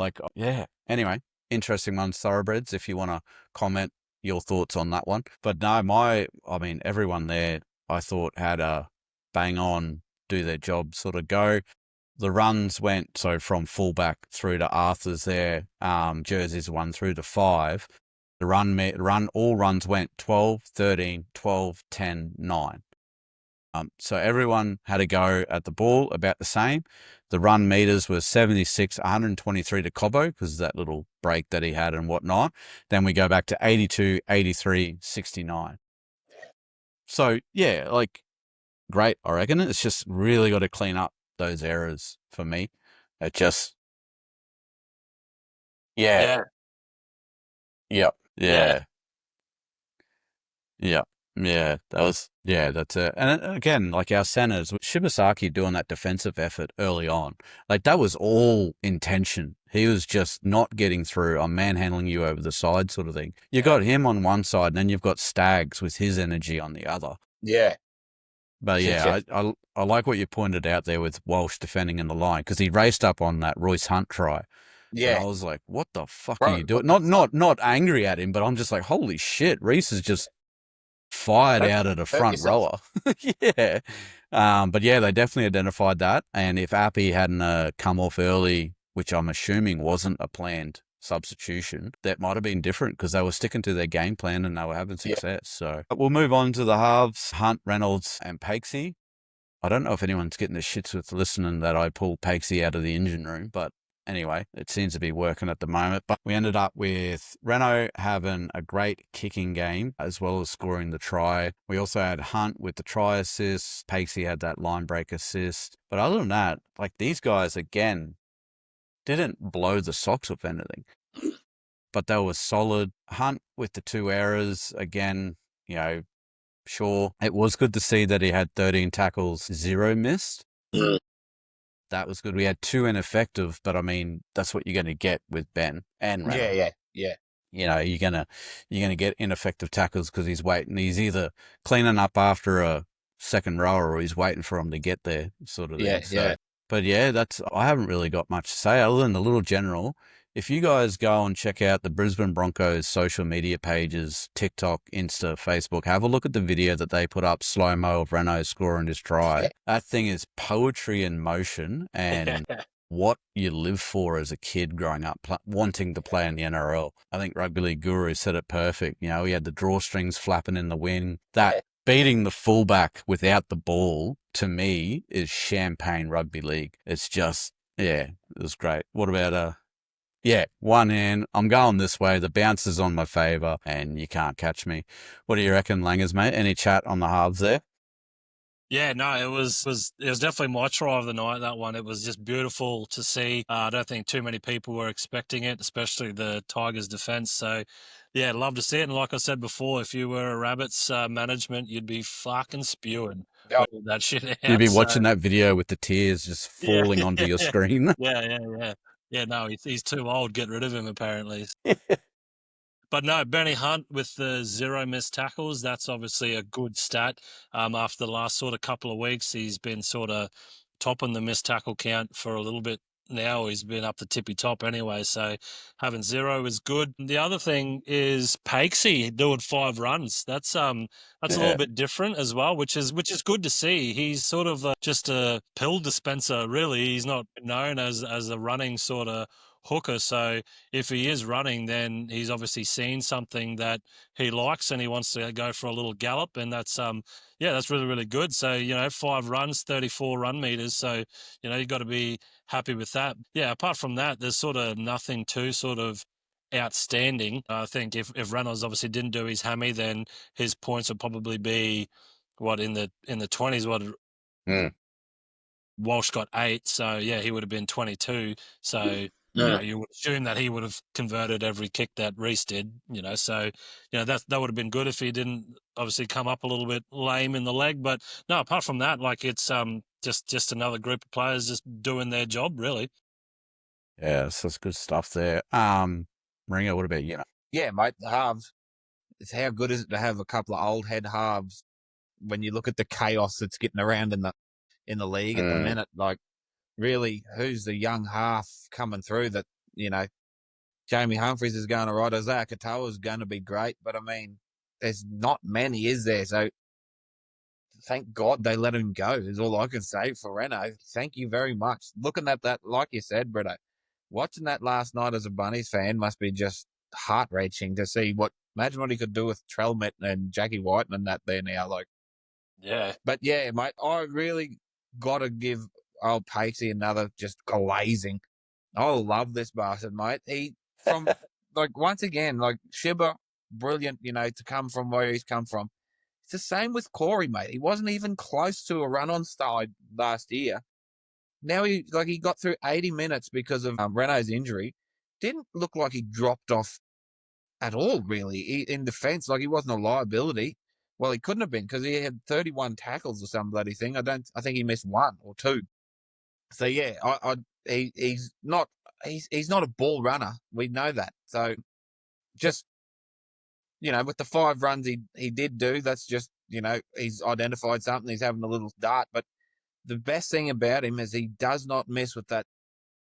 Anyway, interesting one, Thoroughbreds. If you want to comment your thoughts on that one, but no, everyone there I thought had a bang on, do their job sort of go. The runs went from fullback through to Arthur's there. Jerseys 1 through to 5. The all runs went 12, 13, 12, 10, 9. So everyone had a go at the ball about the same. The run meters were 76, 123 to Cobbo because of that little break that he had and whatnot. Then we go back to 82, 83, 69. So yeah, great, I reckon. It's just really got to clean up those errors for me. It just, yeah. Yep. Yeah. Yeah. Yep. that's it. And again, like our centers, with Shibasaki doing that defensive effort early on, like that was all intention. He was just not getting through. I'm manhandling you over the side sort of thing. You got him on one side, and then you've got Stags with his energy on the other. Yeah. But yeah, I like what you pointed out there with Walsh defending in the line, because he raced up on that Royce Hunt try. And I was like, what the fuck are you doing? Not angry at him, but I'm just like, holy shit, Reese is just fired out at a front rower. Yeah. But yeah, they definitely identified that. And if Appy hadn't come off early, which I'm assuming wasn't a planned substitution, that might have been different, because they were sticking to their game plan and they were having success. So we'll move on to the halves. Hunt, Reynolds and Pakesy. I don't know if anyone's getting the shits with listening that I pulled Pakesy out of the engine room, but anyway, it seems to be working at the moment. But we ended up with Renault having a great kicking game as well as scoring the try. We also had Hunt with the try assist. Pakesy had that line break assist. But other than that, like, these guys, again, didn't blow the socks off anything. But they were solid. Hunt with the 2 errors, again, sure. It was good to see that he had 13 tackles, 0 missed. That was good. We had 2 ineffective, but I mean, that's what you're going to get with Ben and Reynolds. Yeah. You're gonna get ineffective tackles because he's waiting. He's either cleaning up after a second rower or he's waiting for him to get there, sort of thing. So, but yeah, I haven't really got much to say other than the little general. If you guys go and check out the Brisbane Broncos social media pages, TikTok, Insta, Facebook, have a look at the video that they put up, slow-mo of Renault scoring his try. That thing is poetry in motion, and what you live for as a kid growing up, wanting to play in the NRL. I think Rugby League Guru said it perfect. He had the drawstrings flapping in the wind. That beating the fullback without the ball, to me, is champagne rugby league. It's just, it was great. What about one hand, I'm going this way, the bounce is on my favour, and you can't catch me. What do you reckon, Langers, mate? Any chat on the halves there? Yeah, no, it was definitely my try of the night, that one. It was just beautiful to see. I don't think too many people were expecting it, especially the Tigers defence. So, yeah, love to see it. And like I said before, if you were a Rabbits management, you'd be fucking spewing that shit out. You'd be watching that video with the tears just falling onto your screen. Yeah, no, he's too old. Get rid of him, apparently. But no, Benny Hunt with the 0 missed tackles, that's obviously a good stat. After the last sort of couple of weeks, he's been sort of topping the missed tackle count for a little bit now. He's been up the tippy top anyway, so having 0 is good. The other thing is Pakesy doing 5 runs. That's a little bit different as well, which is good to see. He's sort of just a pill dispenser, really. He's not known as a running sort of hooker, so if he is running, then he's obviously seen something that he likes and he wants to go for a little gallop, and that's that's really, really good. So 5 runs, 34 run meters, so you've got to be happy with that. Yeah, apart from that, there's sort of nothing too sort of outstanding. I think if Reynolds obviously didn't do his hammy, then his points would probably be in the 20s. Walsh got 8, so yeah, he would have been 22. So you would assume that he would have converted every kick that Reece did. So that would have been good if he didn't obviously come up a little bit lame in the leg. But no, apart from that, like, it's just another group of players just doing their job, really. Yeah, so that's good stuff there. Ringo, what about you? Yeah, mate, the halves. It's how good is it to have a couple of old head halves when you look at the chaos that's getting around in the league at the minute? Like, really, who's the young half coming through that, Jamie Humphries is going all right. Isaiah Katoa is going to be great, but I mean, there's not many, is there? So thank God they let him go, is all I can say for Renault. Thank you very much. Looking at that, like you said, Britto, watching that last night as a Bunnies fan must be just heart-wrenching to see imagine what he could do with Trelmet and Jackie White and that there now. Like, yeah. But yeah, mate, I really got to give old Pakesy another just glazing. I love this bastard, mate. He, from, once again, Shibba, brilliant, to come from where he's come from. It's the same with Corey, mate. He wasn't even close to a run-on side last year. Now he got through 80 minutes because of Renault's injury. Didn't look like he dropped off at all, really, in defence. He wasn't a liability. Well, he couldn't have been because he had 31 tackles or some bloody thing. I think he missed 1 or 2. So yeah, he's not a ball runner. We know that. So just, with the 5 runs he did do, that's just, he's identified something. He's having a little dart. But the best thing about him is he does not mess with that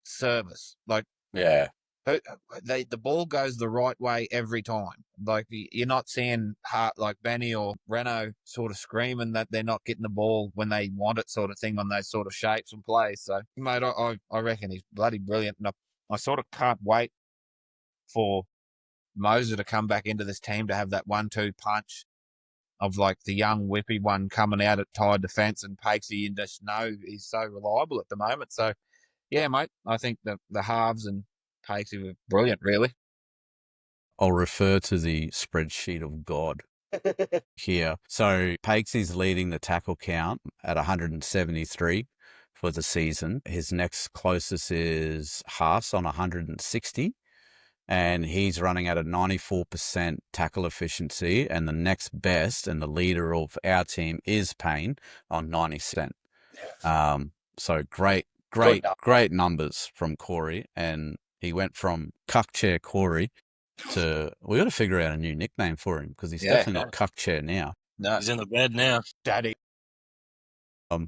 service. Like, Yeah. the ball goes the right way every time. Like, you're not seeing like Benny or Renault sort of screaming that they're not getting the ball when they want it, sort of thing, on those sort of shapes and plays. So, mate, I reckon he's bloody brilliant. And I sort of can't wait for Moser to come back into this team to have that 1-2 punch of like the young whippy one coming out at tied defence, and Pakesy, and just know he's so reliable at the moment. So, yeah, mate, I think the halves and Pakesy were brilliant, really. I'll refer to the spreadsheet of God here. So Pakesy's leading the tackle count at 173 for the season. His next closest is Haas on 160. And he's running at a 94% tackle efficiency. And the next best and the leader of our team is Payne on 90%. So great numbers from Corey. And he went from cuck chair Corey to, we got to figure out a new nickname for him, because he's definitely not cuck chair now. No, He's in the bed now. Daddy.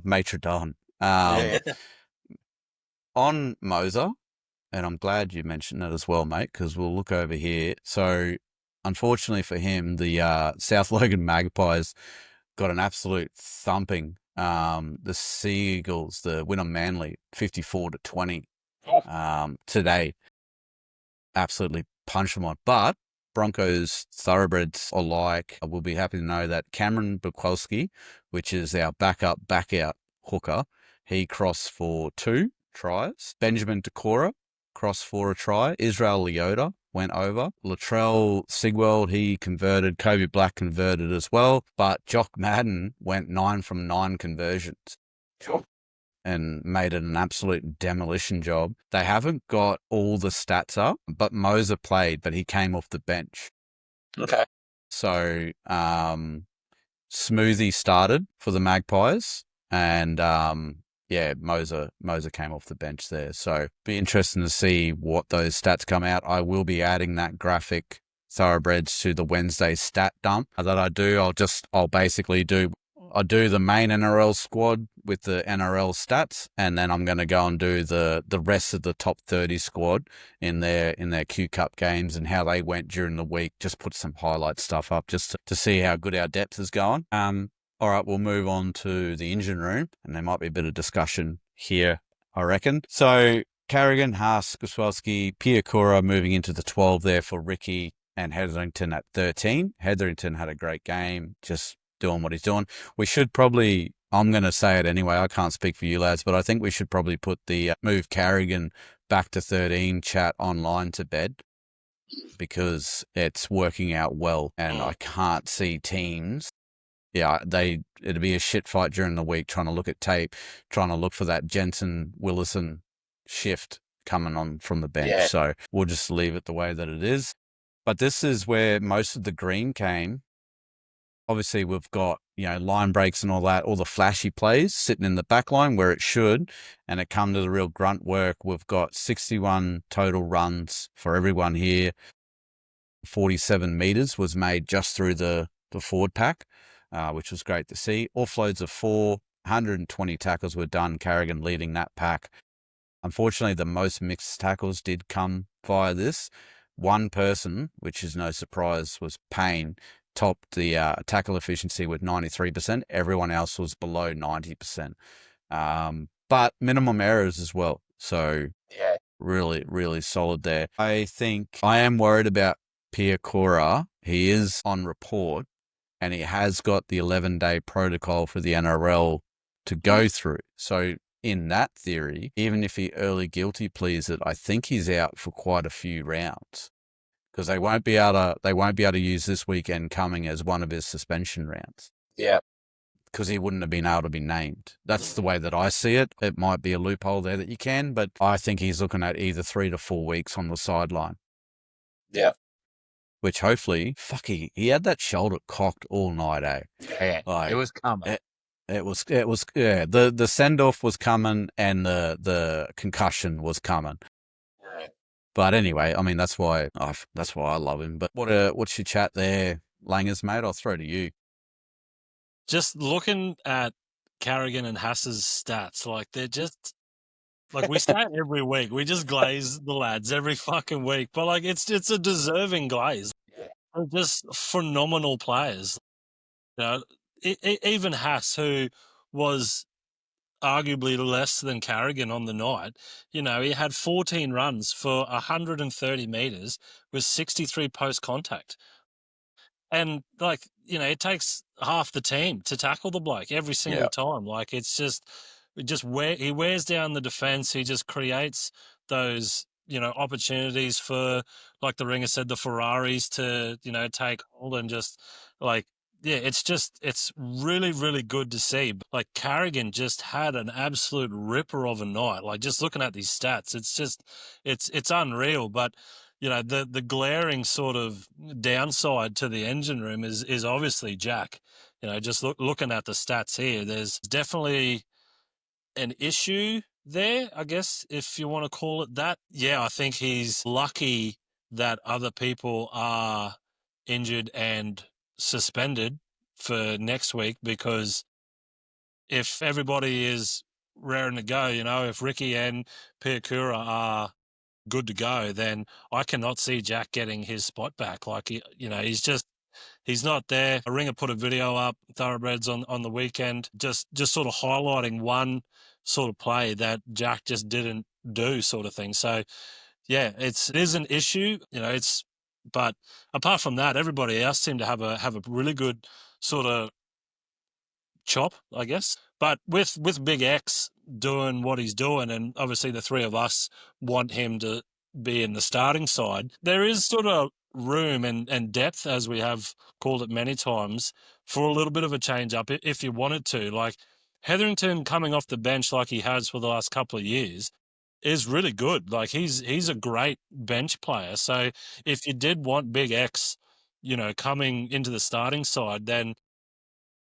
Maitre Don. On Moser, and I'm glad you mentioned that as well, mate, because we'll look over here. So, unfortunately for him, the South Logan Magpies got an absolute thumping. The Seagulls, the win on Manly, 54-20 today. Absolutely punched them on. But Broncos thoroughbreds alike will be happy to know that Cameron Bukowski, which is our backup, back-out hooker, he crossed for 2 tries. Benjamin Decora crossed for a try. Israel Leota went over. Latrell Sigweld, he converted. Kobe Black converted as well. But Jock Madden went 9 from 9 conversions. Sure. And made it an absolute demolition job. They haven't got all the stats up, but Moser played, but he came off the bench. Okay. So Smoothie started for the Magpies, and Moser came off the bench there. So be interesting to see what those stats come out. I will be adding that graphic thoroughbreds to the Wednesday stat dump that I do. I'll basically do the main NRL squad with the NRL stats, and then I'm going to go and do the rest of the top 30 squad in their Q Cup games and how they went during the week. Just put some highlight stuff up just to see how good our depth is going. All right, we'll move on to the engine room, and there might be a bit of discussion here, I reckon. So Carrigan, Haas, Goswowski, Piakura moving into the 12 there for Ricky, and Hetherington at 13. Hetherington had a great game, just doing what he's doing. We should probably, I'm going to say it anyway, I can't speak for you lads, but I think we should probably put the move Carrigan back to 13 chat online to bed, because it's working out well, and I can't see teams. Yeah, it'd be a shit fight during the week trying to look at tape, trying to look for that Jensen Willison shift coming on from the bench. Yeah. So we'll just leave it the way that it is. But this is where most of the green came. Obviously, we've got, line breaks and all that, all the flashy plays sitting in the back line where it should, and it come to the real grunt work. We've got 61 total runs for everyone here. 47 meters was made just through the forward pack, which was great to see. Offloads of 4, 120 tackles were done, Carrigan leading that pack. Unfortunately, the most mixed tackles did come via this. One person, which is no surprise, was Payne, topped the tackle efficiency with 93%. Everyone else was below 90%. But minimum errors as well. So yeah, really, really solid there. I think I am worried about Piakura. He is on report, and he has got the 11-day protocol for the NRL to go through. So in that theory, even if he early guilty pleas it, I think he's out for quite a few rounds, because they won't be able to use this weekend coming as one of his suspension rounds. Yeah. Because he wouldn't have been able to be named. That's the way that I see it. It might be a loophole there that you can, but I think he's looking at either 3 to 4 weeks on the sideline. Yeah. which hopefully, fuck, he had that shoulder cocked all night, eh? Yeah, Like, it was coming. it was, yeah, the send-off was coming and the concussion was coming. But anyway, I mean, that's why I love him. But what's your chat there, Langers, mate? I'll throw to you. Just looking at Carrigan and Hass's stats, like they're just like we say it every week. We just glaze the lads every fucking week, but like it's a deserving glaze. They're just phenomenal players. You know, even Hass, who was arguably less than Carrigan on the night, you know, he had 14 runs for 130 meters with 63 post contact. And like, you know, it takes half the team to tackle the bloke every single time. Like it's just he wears down the defense. He just creates those, you know, opportunities for, like the ringer said, the Ferraris to, you know, take hold and just like, yeah, it's really, really good to see. Like Carrigan just had an absolute ripper of a night. Like just looking at these stats, it's unreal. But you know, the glaring sort of downside to the engine room is obviously Jack. You know, just looking at the stats here, there's definitely an issue there, I guess, if you want to call it that. Yeah, I think he's lucky that other people are injured and suspended for next week, because if everybody is raring to go, you know, if Ricky and Piakura are good to go, then I cannot see Jack getting his spot back. Like, you know, he's not there. A ringer put a video up, Thoroughbreds, on the weekend, just sort of highlighting one sort of play that Jack just didn't do, sort of thing. So yeah, it is an issue, you know, but apart from that, everybody else seemed to have a really good sort of chop, I guess. But with Big X doing what he's doing, and obviously the three of us want him to be in the starting side, there is sort of room and depth, as we have called it many times, for a little bit of a change up if you wanted to. Like Hetherington coming off the bench like he has for the last couple of years is really good. Like he's a great bench player. So if you did want Big X, you know, coming into the starting side, then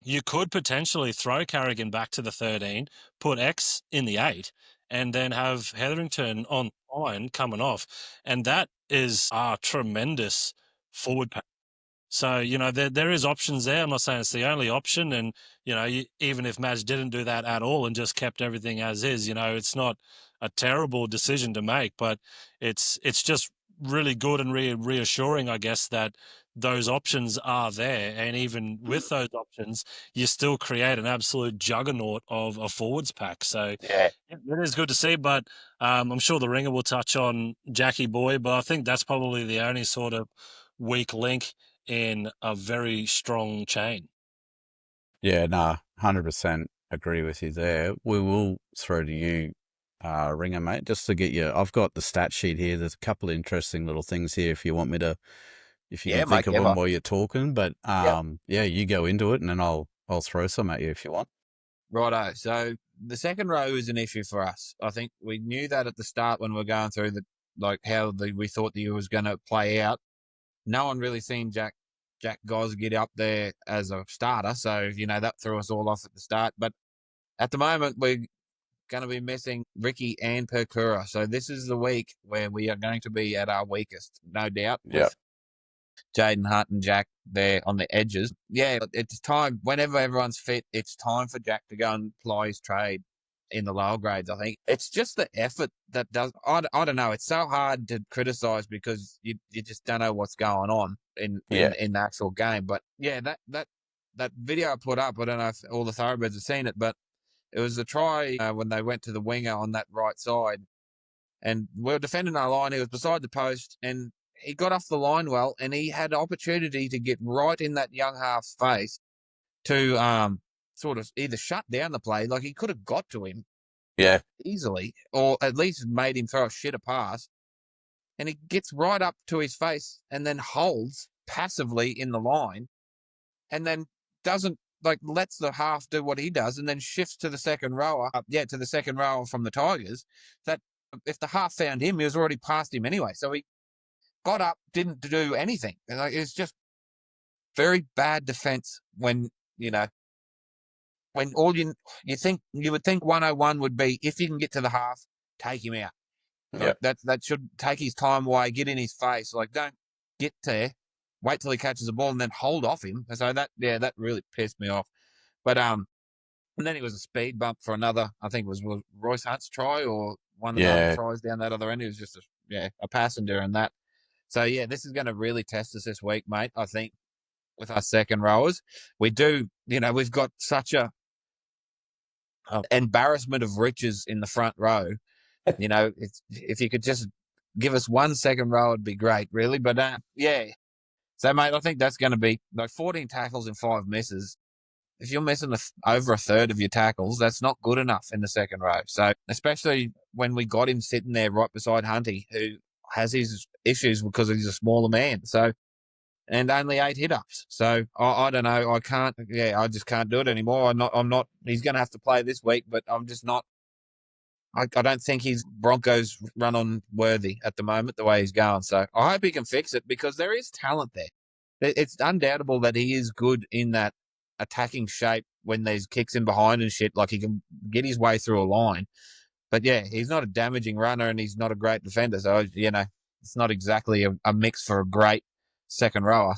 you could potentially throw Carrigan back to the 13, put X in the 8, and then have Hetherington on line coming off. And that is a tremendous forward pack. So, you know, there is options there. I'm not saying it's the only option. And, you know, even if Madge didn't do that at all and just kept everything as is, you know, it's not a terrible decision to make, but it's just really good and reassuring, I guess, that those options are there. And even with those options, you still create an absolute juggernaut of a forwards pack. So Yeah. it is good to see. But I'm sure the ringer will touch on Jackie Boy, but I think that's probably the only sort of weak link in a very strong chain. Yeah, nah, 100% agree with you there. We will throw to you, Ringer, mate, just to get you. I've got the stat sheet here. There's a couple of interesting little things here if you want me to, if you Yeah, can think mate, of them while you're talking. But Yep. yeah, you go into it and then I'll throw some at you if you want. Righto. So the second row is an issue for us. I think we knew that at the start when we were going through how we thought the year was going to play out. No one really seen Jack Goz get up there as a starter, so you know that threw us all off at the start. But at the moment, we're going to be missing Ricky and Perkura, so this is the week where we are going to be at our weakest, no doubt. With Jaden Hunt and Jack there on the edges. Yeah, it's time. Whenever everyone's fit, it's time for Jack to go and ply his trade in the lower grades. I think it's just the effort that does. I don't know. It's so hard to criticize because you just don't know what's going on in the actual game. But yeah, that video I put up, I don't know if all the thoroughbreds have seen it, but it was a try when they went to the winger on that right side, and we were defending our line. He was beside the post, and he got off the line well, and he had opportunity to get right in that young half's face to sort of either shut down the play, like he could have got to him easily, or at least made him throw a shitter pass. And he gets right up to his face and then holds passively in the line, and then doesn't lets the half do what he does, and then shifts to the second rower, to the second rower from the Tigers. That if the half found him, he was already past him anyway. So got up, didn't do anything. Like, it's just very bad defense when, when all you would think 101 would be, if you can get to the half, take him out. Like, that should take his time away, get in his face. Like, don't get there, wait till he catches the ball and then hold off him. So that really pissed me off. But and then it was a speed bump for another, I think it was Royce Hunt's try or one of the other tries down that other end. It was just a passenger and that. So this is going to really test us this week, mate. I think with our second rowers, we do, we've got such a embarrassment of riches in the front row. If you could just give us one second row, it'd be great, really. But so mate, I think that's going to be like 14 tackles and 5 misses. If you're missing over a third of your tackles, that's not good enough in the second row. So especially when we got him sitting there right beside Hunty, who has his issues because he's a smaller man. So, and only 8 hit-ups. So I don't know. I can't. I just can't do it anymore. I'm not. He's going to have to play this week, but I'm just not. I don't think he's Broncos run on worthy at the moment, the way he's going. So I hope he can fix it, because there is talent there. It's undoubtable that he is good in that attacking shape when there's kicks in behind and shit. Like, he can get his way through a line. But he's not a damaging runner and he's not a great defender. So, it's not exactly a mix for a great second rower.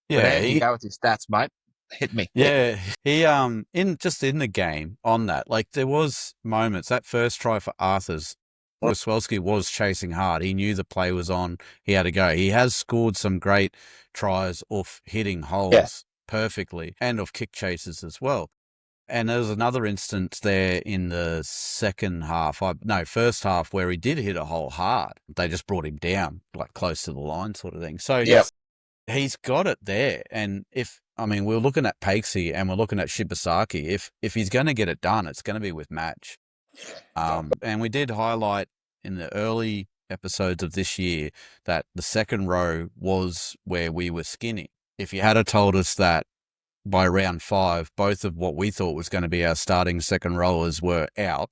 But how do you go with your stats, mate? Hit me. Yeah, he in the game on that, like, there was moments, that first try for Arthur's, Goswelski was chasing hard. He knew the play was on. He had to go. He has scored some great tries off hitting holes perfectly, and of kick chases as well. And there was another instance there in the first half, where he did hit a hole hard. They just brought him down, like, close to the line sort of thing. So he's got it there. And we're looking at Pakesy and we're looking at Shibasaki. If he's going to get it done, it's going to be with match. And we did highlight in the early episodes of this year that the second row was where we were skinny. If you had told us that by round 5, both of what we thought was going to be our starting second rowers were out,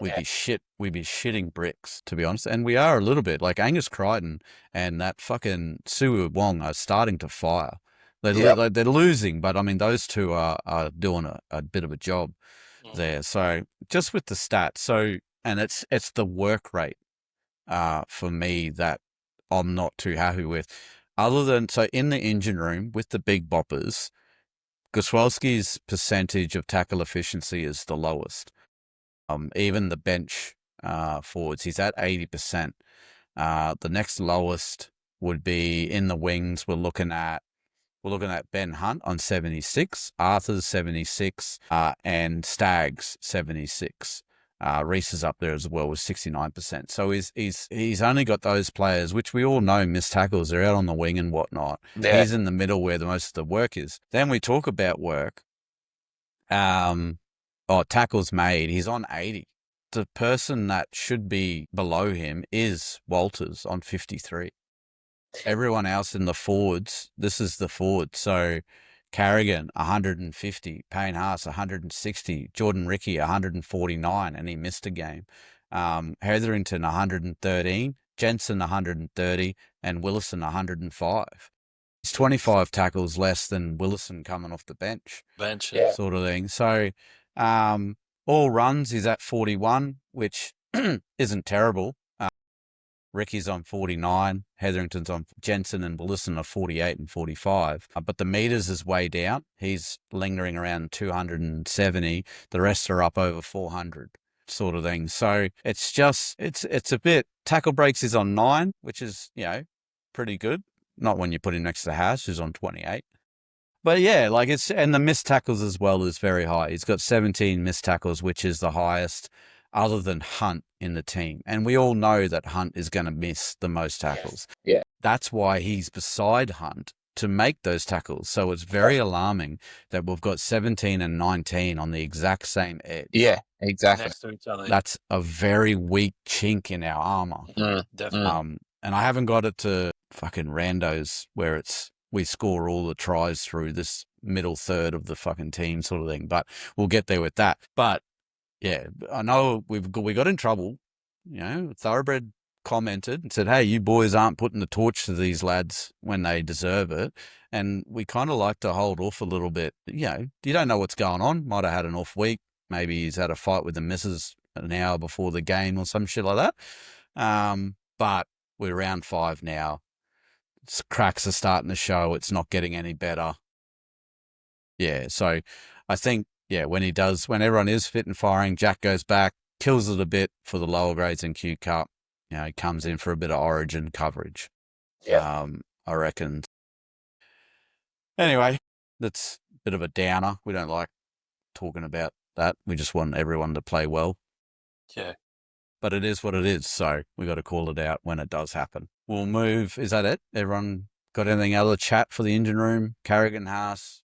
we'd be shitting bricks, to be honest. And we are a little bit. Like, Angus Crichton and that fucking Suwu Wong are starting to fire. They're losing, but those two are doing a bit of a job there. So just with the stats, and it's the work rate for me that I'm not too happy with. Other than, in the engine room with the big boppers, Goswelski's percentage of tackle efficiency is the lowest. Even the bench forwards, he's at 80%. The next lowest would be in the wings. We're looking at Ben Hunt on 76, Arthur's 76, and Staggs 76. Reese is up there as well with 69%. So he's only got those players, which we all know miss tackles. They're out on the wing and whatnot. Yeah. He's in the middle where the most of the work is. Then we talk about work. Tackles made. He's on 80. The person that should be below him is Walters on 53. Everyone else in the forwards, this is the forward. So Carrigan, 150. Payne Haas, 160. Jordan Ricky, 149, and he missed a game. Hetherington, 113. Jensen, 130. And Willison, 105. It's 25 tackles less than Willison coming off the bench. Sort of thing. So all runs, he's at 41, which isn't terrible. Ricky's on 49, Hetherington's on, Jensen and Willison are 48 and 45. But the meters is way down. He's lingering around 270. The rest are up over 400 sort of thing. So it's just, it's a bit, tackle breaks is on 9, which is, pretty good. Not when you put him next to House, who's on 28. But and the missed tackles as well is very high. He's got 17 missed tackles, which is the highest other than Hunt in the team. And we all know that Hunt is going to miss the most tackles. Yeah. That's why he's beside Hunt to make those tackles. So it's very alarming that we've got 17 and 19 on the exact same edge. Yeah, exactly. Next to each other. That's a very weak chink in our armor. Definitely. And I haven't got it to fucking randos where we score all the tries through this middle third of the fucking team sort of thing. But we'll get there with that. But yeah, I know we got in trouble. Thoroughbred commented and said, hey, you boys aren't putting the torch to these lads when they deserve it. And we kind of like to hold off a little bit. You don't know what's going on. Might have had an off week. Maybe he's had a fight with the missus an hour before the game or some shit like that. But we're round 5 now. Cracks are starting to show. It's not getting any better. Yeah, so I think, when everyone is fit and firing, Jack goes back, kills it a bit for the lower grades in Q Cup. He comes in for a bit of origin coverage. Yeah. I reckon. Anyway, that's a bit of a downer. We don't like talking about that. We just want everyone to play well. Yeah. But it is what it is, so we got to call it out when it does happen. We'll move. Is that it? Everyone got anything other chat for the engine room? Carrigan, Haas,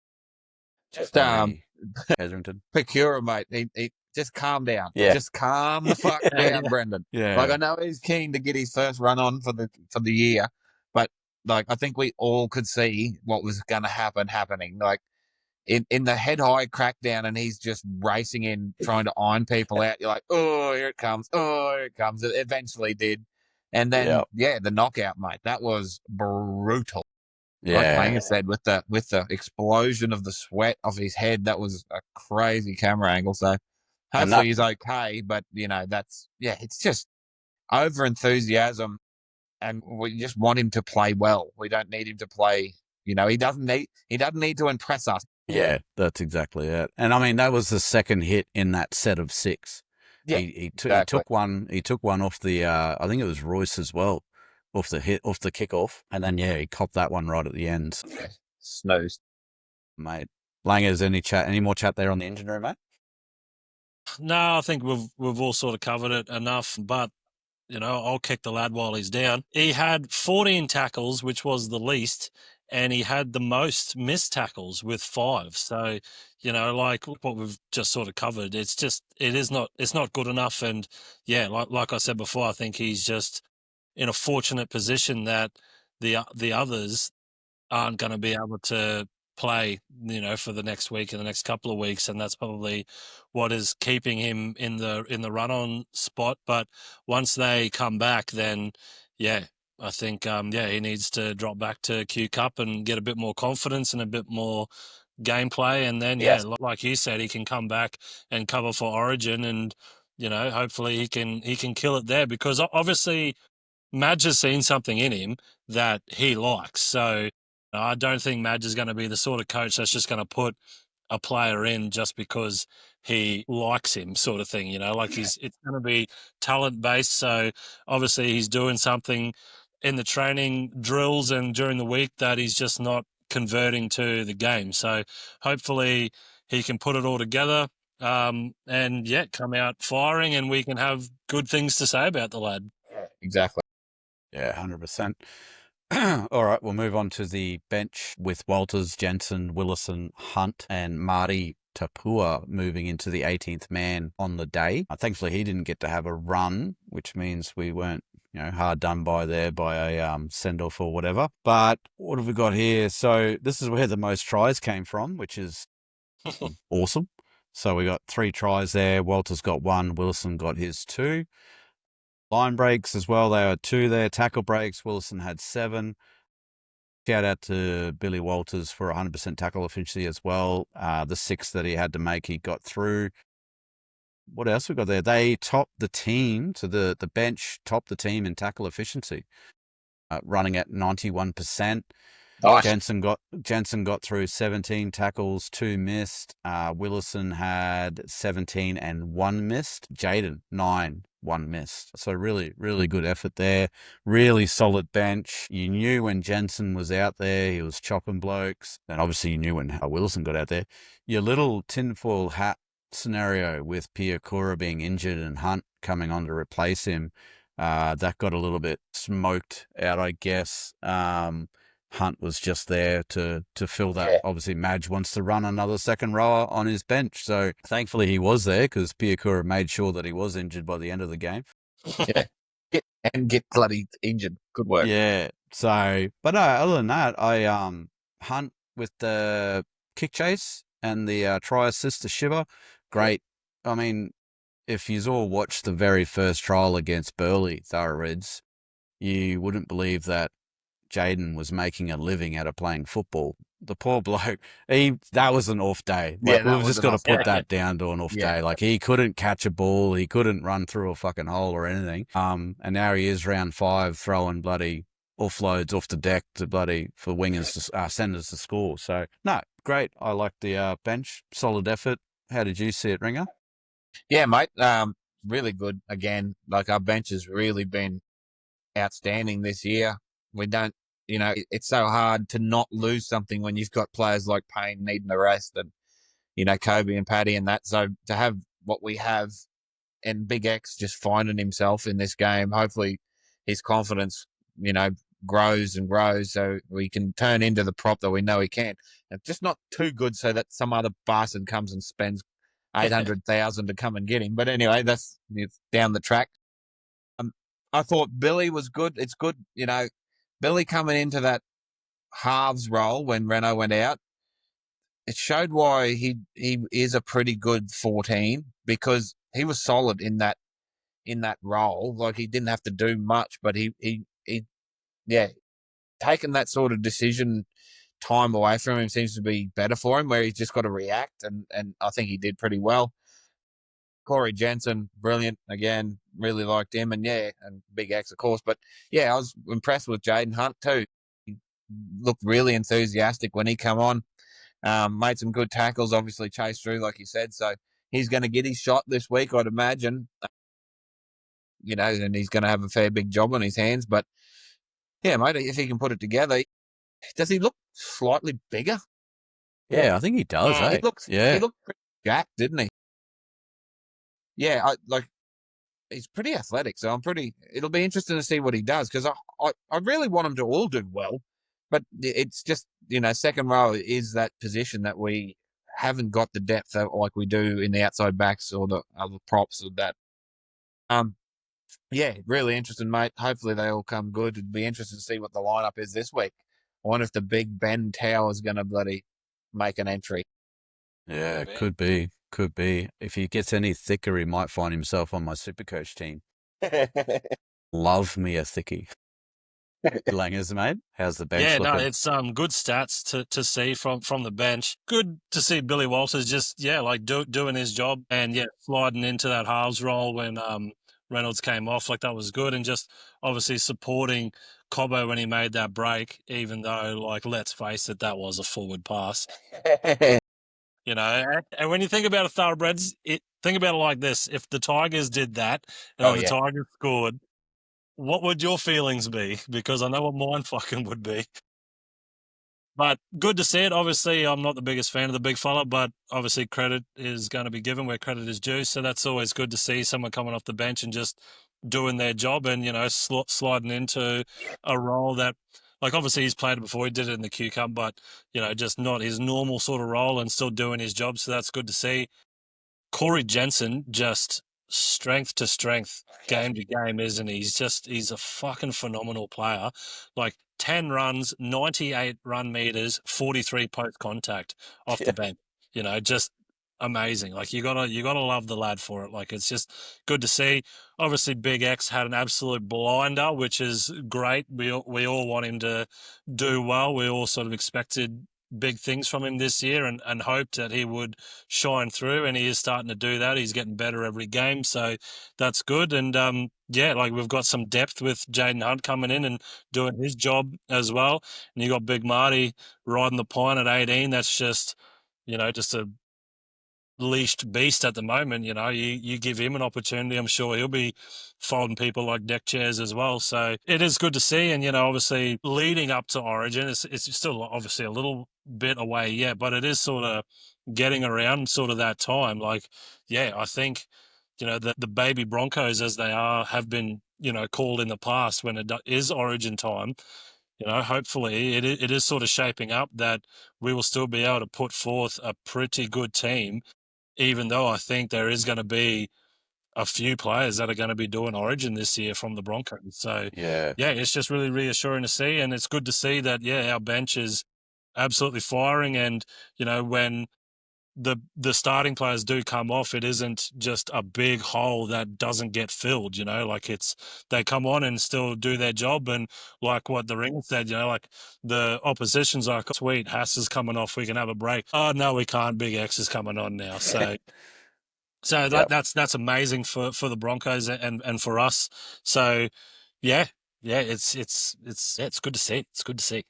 Just Hetherington. Procura, mate. He just calm down. Yeah. Just calm the fuck down, Brendan. Yeah. Like, I know he's keen to get his first run on for the year, but like, I think we all could see what was going to happening. Like, in the head high crackdown, and he's just racing in, trying to iron people out. You're like, oh, here it comes. Oh, here it comes. It eventually did. And then, the knockout, mate, that was brutal. Yeah. Like Langer said, with the explosion of the sweat off his head, that was a crazy camera angle. So hopefully he's okay. But it's just over enthusiasm, and we just want him to play well. We don't need him to play. He doesn't need to impress us. Yeah, that's exactly it. And I mean, that was the second hit in that set of 6. Yeah, he took one. He took one off the. I think it was Royce as well, off the kickoff, and then he copped that one right at the end. Yeah. Snooze, mate. Langers, any more chat there on the engine room, mate? No, I think we've all sort of covered it enough. But I'll kick the lad while he's down. He had 14 tackles, which was the least, and he had the most missed tackles with 5. So, like what we've just sort of covered, it's not good enough. And like I said before, I think he's just in a fortunate position that the others aren't going to be able to play, for the next week and the next couple of weeks, and that's probably what is keeping him in the run-on spot. But once they come back, then I think he needs to drop back to Q Cup and get a bit more confidence and a bit more gameplay, and then like you said, he can come back and cover for Origin, and hopefully he can kill it there, because obviously Madge has seen something in him that he likes. So I don't think Madge is going to be the sort of coach that's just going to put a player in just because he likes him, sort of thing. Like it's going to be talent based. So obviously he's doing something in the training drills and during the week that he's just not converting to the game. So hopefully he can put it all together and come out firing, and we can have good things to say about the lad. Exactly. Yeah, 100%. All right, we'll move on to the bench with Walters, Jensen, Willison, Hunt, and Marty Tapua moving into the 18th man on the day. Thankfully, he didn't get to have a run, which means we weren't, hard done by there by a send-off or whatever. But what have we got here? So this is where the most tries came from, which is awesome. So we got 3 tries there. Walters got 1. Willison got his 2. Line breaks as well. They had 2 there. Tackle breaks. Willison had 7. Shout out to Billy Walters for 100% tackle efficiency as well. The 6 that he had to make, he got through. What else we got there? They topped the team, so the bench topped the team in tackle efficiency, running at 91%. Nice. Jensen got through 17 tackles, 2 missed. Willison had 17 and 1 missed. Jaden 9, 1 missed. So really, really good effort there. Really solid bench. You knew when Jensen was out there, he was chopping blokes. And obviously you knew when Willison got out there. Your little tinfoil hat scenario with Piakura being injured and Hunt coming on to replace him, that got a little bit smoked out, I guess. Hunt was just there to fill that. Yeah. Obviously, Madge wants to run another second rower on his bench. So thankfully he was there, because Piakura made sure that he was injured by the end of the game. Yeah. Get bloody injured. Good work. Yeah. So, but no, other than that, Hunt with the kick chase and the try assist to Shiver, great. I mean, if you all watched the very first trial against Burleigh Thoroughbreds, you wouldn't believe that Jaden was making a living out of playing football. The poor bloke, that was an off day. Yeah, Like, that we've was just an got to off put day. that down to an off Yeah. day. Like, he couldn't catch a ball, he couldn't run through a fucking hole or anything. And now he is round 5 throwing bloody offloads off the deck to bloody for wingers to centers to score. So no, great. I like the bench, solid effort. How did you see it, Ringer? Yeah, mate. Really good. Again, like our bench has really been outstanding this year. We don't, it's so hard to not lose something when you've got players like Payne needing a rest and, Kobe and Paddy and that. So to have what we have and Big X just finding himself in this game, hopefully his confidence, grows and grows so we can turn into the prop that we know he can. And just not too good so that some other bastard comes and spends 800,000 to come and get him. But anyway, it's down the track. I thought Billy was good. It's good, Billy coming into that halves role when Renault went out. It showed why he is a pretty good 14 because he was solid in that role. Like he didn't have to do much, but he taking that sort of decision time away from him seems to be better for him, where he's just got to react, and I think he did pretty well. Corey Jensen, brilliant again. Really liked him, and Big X, of course. But I was impressed with Jaden Hunt too. He looked really enthusiastic when he come on. Made some good tackles, obviously chased through, like you said. So he's going to get his shot this week, I'd imagine. And he's going to have a fair big job on his hands. But mate, if he can put it together, does he look slightly bigger? Yeah, I think he does. He looked pretty jacked, didn't he? Yeah, he's pretty athletic, so it'll be interesting to see what he does because I really want him to all do well, but it's just, second row is that position that we haven't got the depth like we do in the outside backs or the other props or that. Really interesting, mate. Hopefully they all come good. It'd be interesting to see what the lineup is this week. I wonder if the big Ben Tower is going to bloody make an entry. Yeah, could be. Could be. If he gets any thicker, he might find himself on my Supercoach team. Love me a thickie. Langers, mate. How's the bench looking? It's good stats to see from the bench. Good to see Billy Walters just doing his job and sliding into that halves role when Reynolds came off. Like that was good, and just obviously supporting Cobbo when he made that break, even though let's face it, that was a forward pass. And when you think about a Thoroughbreds, think about it like this: if the Tigers did that and the Tigers scored, what would your feelings be? Because I know what mine fucking would be. But good to see it. Obviously, I'm not the biggest fan of the big fella, but obviously credit is going to be given where credit is due. So that's always good to see someone coming off the bench and just doing their job and, sliding into a role that, obviously he's played it before. He did it in the Q Cup, but, just not his normal sort of role and still doing his job. So that's good to see. Corey Jensen, just strength to strength, game to game, isn't he? He's a fucking phenomenal player. 10 runs, 98 run meters, 43 post contact off the bench. Just amazing. You gotta love the lad for it. It's just good to see. Obviously, Big X had an absolute blinder, which is great. We all want him to do well. We all sort of expected big things from him this year and hoped that he would shine through, and he is starting to do that. He's getting better every game, so that's good. And we've got some depth with Jaden Hunt coming in and doing his job as well. And you got Big Marty riding the pine at 18. That's just a leashed beast at the moment. You give him an opportunity, I'm sure he'll be folding people like deck chairs as well. So it is good to see. And obviously leading up to Origin, it's still obviously a little bit away, but it is sort of getting around sort of that time. I think the baby Broncos, as they have been called in the past when it is Origin time. Hopefully it is sort of shaping up that we will still be able to put forth a pretty good team, even though I think there is going to be a few players that are going to be doing Origin this year from the Broncos. So, it's just really reassuring to see. And it's good to see that, our bench is absolutely firing. And, when the starting players do come off, it isn't just a big hole that doesn't get filled, you know, like they come on and still do their job. And like what the ring said, you know, like the opposition's like, sweet, Haas is coming off, we can have a break. Oh no, we can't. Big X is coming on now. So that's amazing for the Broncos and for us. So yeah, it's good to see. It's good to see.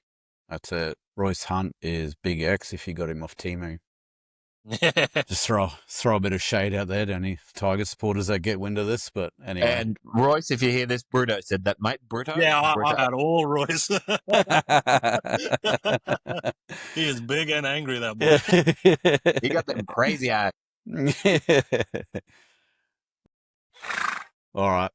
That's it. Royce Hunt is Big X if you got him off Timu. Just throw a bit of shade out there to any Tiger supporters that get wind of this. But anyway. And Royce, if you hear this, Britto said that, mate. Britto? Yeah, Britto. I had all Royce. He is big and angry, that boy. He got them crazy eyes. All right.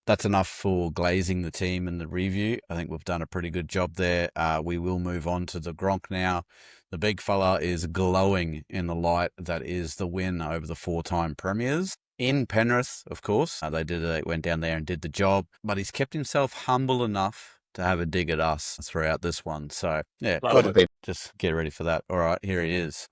That's enough for glazing the team and the review. I think we've done a pretty good job there. We will move on to the Gronk now. The big fella is glowing in the light that is the win over the 4-time premiers. In Penrith, of course. They went down there and did the job. But he's kept himself humble enough to have a dig at us throughout this one. So, yeah, just get ready for that. All right, here he is.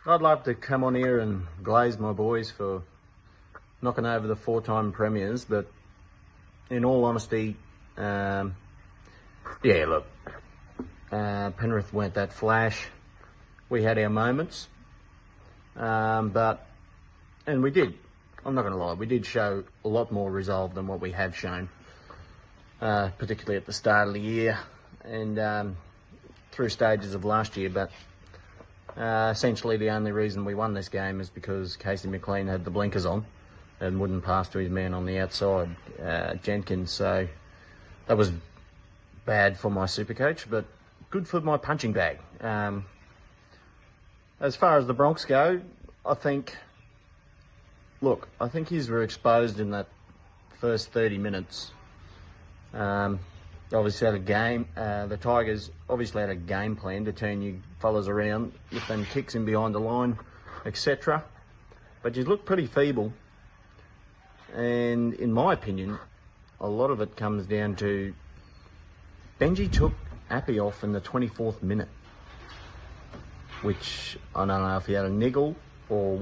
I'd love to come on here and glaze my boys for knocking over the 4-time premiers, but in all honesty, look, Penrith weren't that flash. We had our moments, and we did. I'm not going to lie, we did show a lot more resolve than what we have shown, particularly at the start of the year and through stages of last year, but essentially the only reason we won this game is because Casey McLean had the blinkers on and wouldn't pass to his man on the outside, Jenkins. So that was bad for my super coach, but good for my punching bag. As far as the Bronx go, I think his were exposed in that first 30 minutes. Obviously had a game. The Tigers obviously had a game plan to turn you fellas around with them kicks in behind the line, etc. But you look pretty feeble. And in my opinion, a lot of it comes down to Benji took Appy off in the 24th minute, which I don't know if he had a niggle or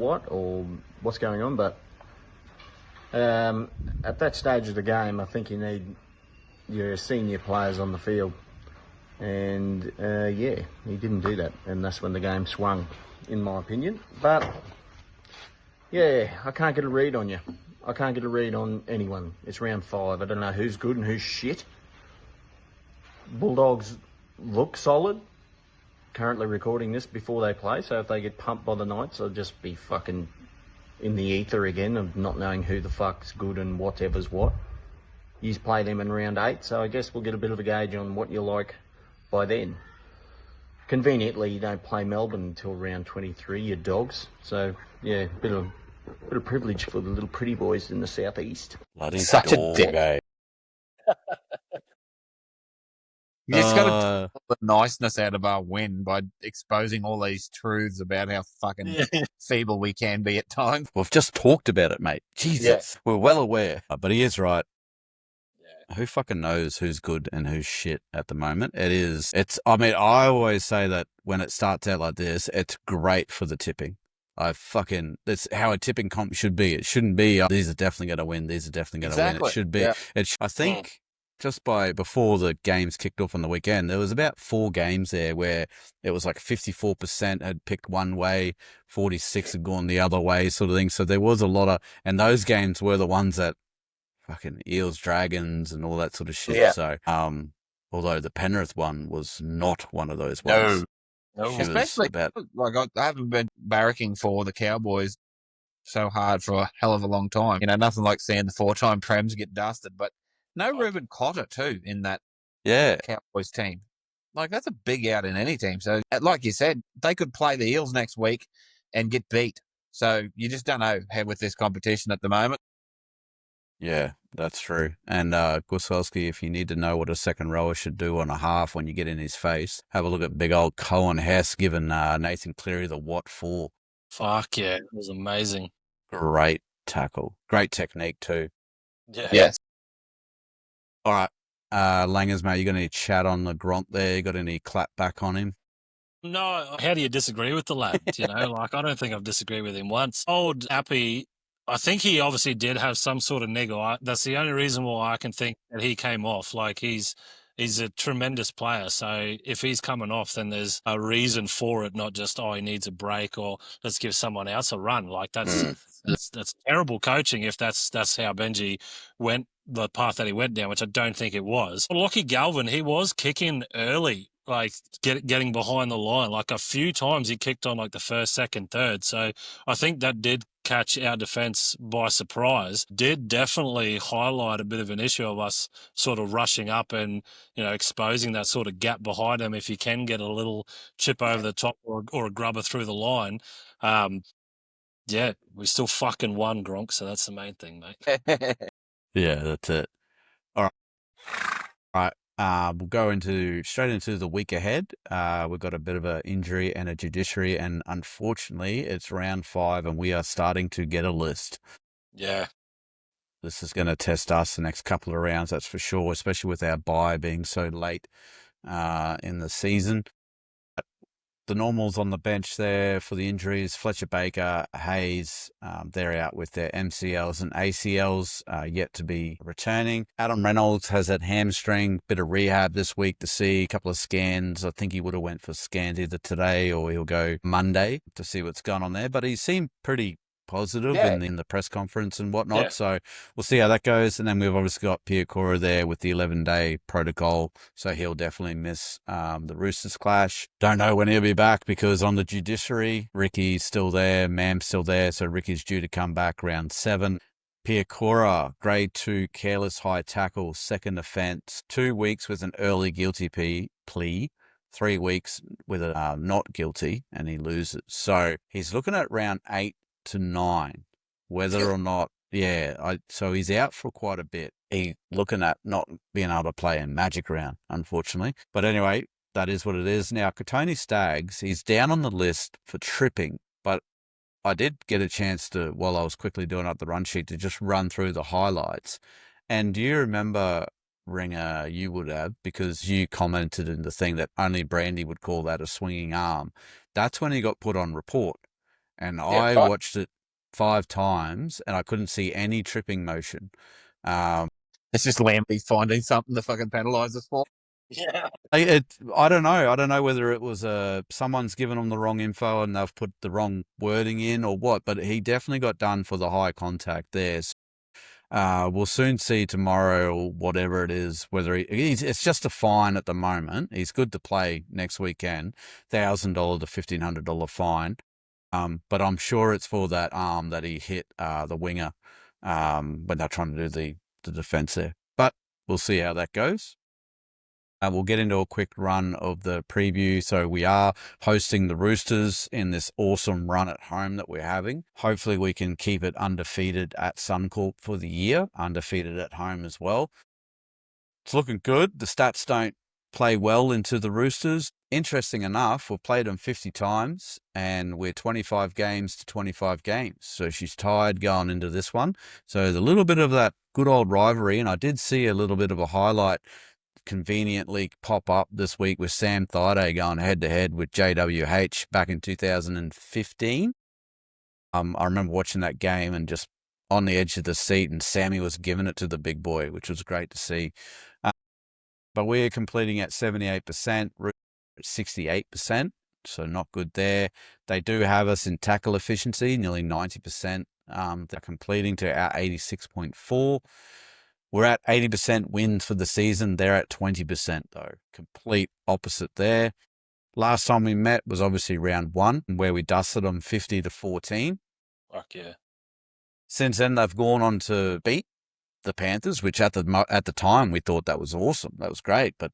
what's going on, but at that stage of the game, I think you need your senior players on the field. And he didn't do that, and that's when the game swung, in my opinion. But yeah, I can't get a read on you. I can't get a read on anyone. It's round 5. I don't know who's good and who's shit. Bulldogs look solid. Currently recording this before they play, so if they get pumped by the Knights, I'll just be fucking in the ether again of not knowing who the fuck's good and whatever's what. You play them in round 8, so I guess we'll get a bit of a gauge on what you like by then. Conveniently, you don't play Melbourne until round 23, you dogs. So, yeah, bit of privilege for the little pretty boys in the southeast. Bloody Such a dog, dick. eh? You just got to take the niceness out of our win by exposing all these truths about how fucking feeble we can be at times. We've just talked about it, mate. Jesus, we're well aware. But he is right. Who fucking knows who's good and who's shit at the moment? I I always say that when it starts out like this, it's great for the tipping. That's how a tipping comp should be. It shouldn't be, these are definitely going to win. These are definitely going to win. It should be. Yeah. I think just before the games kicked off on the weekend, there was about 4 games there where it was like 54% had picked one way, 46 had gone the other way sort of thing. So there was a lot and those games were the ones that fucking Eels, Dragons, and all that sort of shit. Yeah. So, although the Penrith one was not one of those ones. No. Especially, I haven't been barracking for the Cowboys so hard for a hell of a long time. You know, nothing like seeing the 4-time Prems get dusted, but no Reuben Cotter too in that Cowboys team. Like, that's a big out in any team. So, like you said, they could play the Eels next week and get beat. So, you just don't know how with this competition at the moment. Yeah, that's true. And Gusowski, if you need to know what a second rower should do on a half when you get in his face, have a look at big old Cohen Hess giving Nathan Cleary the what for. Fuck yeah, it was amazing. Great tackle. Great technique too. Yeah. Yes. All right. Langers, mate, you got any chat on the Gronk there? You got any clap back on him? No, how do you disagree with the lad? You know, like, I don't think I've disagreed with him once. Old Appy, I think he obviously did have some sort of niggle. That's the only reason why I can think that he came off. Like, he's a tremendous player. So if he's coming off, then there's a reason for it, not just, oh, he needs a break or let's give someone else a run. Like, that's terrible coaching if that's how Benji went the path that he went down, which I don't think it was. Lockie Galvin, he was kicking early, like getting behind the line. Like, a few times he kicked on like the first, second, third. So I think that did catch our defence by surprise. Did definitely highlight a bit of an issue of us sort of rushing up and, you know, exposing that sort of gap behind him if you can get a little chip over the top or a grubber through the line. Yeah, we still fucking won, Gronk, so that's the main thing, mate. Yeah, that's it. All right. We'll go straight into the week ahead. We've got a bit of an injury and a judiciary, and unfortunately, it's round 5, and we are starting to get a list. Yeah. This is going to test us the next couple of rounds, that's for sure, especially with our bye being so late in the season. The normals on the bench there for the injuries: Fletcher Baker, Hayes, they're out with their MCLs and ACLs, yet to be returning. Adam Reynolds has that hamstring, bit of rehab this week to see, a couple of scans. I think he would have went for scans either today or he'll go Monday to see what's going on there. But he seemed pretty positive in the press conference and whatnot. Yeah. So we'll see how that goes. And then we've obviously got Pierre Cora there with the 11-day protocol. So he'll definitely miss the Roosters clash. Don't know when he'll be back because on the judiciary, Ricky's still there, Mam's still there. So Ricky's due to come back round 7. Pierre Cora, grade 2, careless high tackle, second offence, 2 weeks with an early guilty plea. 3 weeks with a not guilty, and he loses. So he's looking at round 8 to 9, whether or not, so he's out for quite a bit. He's looking at not being able to play in Magic Round, unfortunately. But anyway, that is what it is. Now, Katoni Staggs, he's down on the list for tripping, but I did get a chance to, while I was quickly doing up the run sheet, to just run through the highlights. And do you remember, Ringer, you would have, because you commented in the thing that only Brandy would call that a swinging arm. That's when he got put on report. And I watched it 5 times and I couldn't see any tripping motion. It's just Lambie finding something to fucking penalise us for. Yeah. I don't know. I don't know whether it was someone's given him the wrong info and they've put the wrong wording in or what, but he definitely got done for the high contact there. So, we'll soon see tomorrow or whatever it is, whether it's just a fine at the moment. He's good to play next weekend, $1,000 to $1,500 fine. But I'm sure it's for that arm that he hit the winger when they're trying to do the defence there. But we'll see how that goes. We'll get into a quick run of the preview. So we are hosting the Roosters in this awesome run at home that we're having. Hopefully we can keep it undefeated at Suncorp for the year, undefeated at home as well. It's looking good. The stats don't play well into the Roosters. Interesting enough, we've played them 50 times and we're 25 games to 25 games. So she's tied going into this one. So there's a little bit of that good old rivalry. And I did see a little bit of a highlight conveniently pop up this week with Sam Thaiday going head to head with JWH back in 2015. I remember watching that game and just on the edge of the seat, and Sammy was giving it to the big boy, which was great to see. But we're completing at 78%, 68%, so not good there. They do have us in tackle efficiency, nearly 90%. They're completing to our 86.4. We're at 80% wins for the season. They're at 20%, though. Complete opposite there. Last time we met was obviously round 1, where we dusted them 50 to 14. Fuck yeah. Since then, they've gone on to beat the Panthers, which at the time we thought that was awesome. That was great. But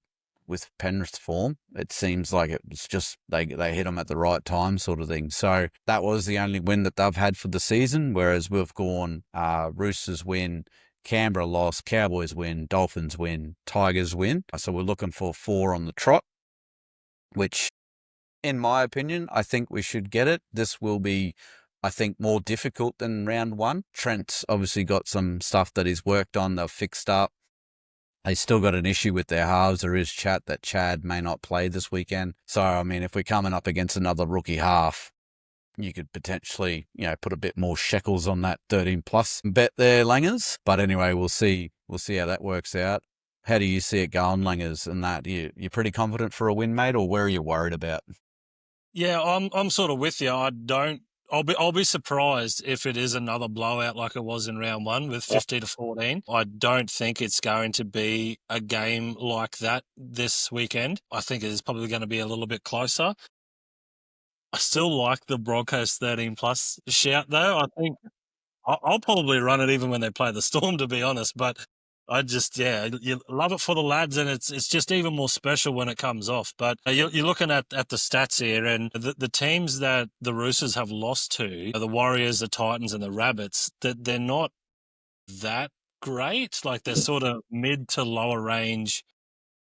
with Penrith's form, it seems like it was just they hit them at the right time sort of thing. So that was the only win that they've had for the season, whereas we've gone Roosters win, Canberra loss, Cowboys win, Dolphins win, Tigers win. So we're looking for 4 on the trot, which, in my opinion, I think we should get it. This will be, I think, more difficult than round 1. Trent's obviously got some stuff that he's worked on, they've fixed up. They still got an issue with their halves. There is chat that Chad may not play this weekend. So, I mean, if we're coming up against another rookie half, you could potentially, put a bit more shekels on that 13+ bet there, Langers. But anyway, we'll see. We'll see how that works out. How do you see it going, Langers, and that? You're pretty confident for a win, mate, or where are you worried about? Yeah, I'm sort of with you. I'll be surprised if it is another blowout like it was in round one with 50-14. I don't think it's going to be a game like that this weekend. I think it is probably going to be a little bit closer. I still like the Broncos 13+ shout though. I think I'll probably run it even when they play the Storm, to be honest. But I just, you love it for the lads, and it's just even more special when it comes off. But you're looking at the stats here, and the teams that the Roosters have lost to, the Warriors, the Titans, and the Rabbits, that they're not that great. Like they're sort of mid to lower range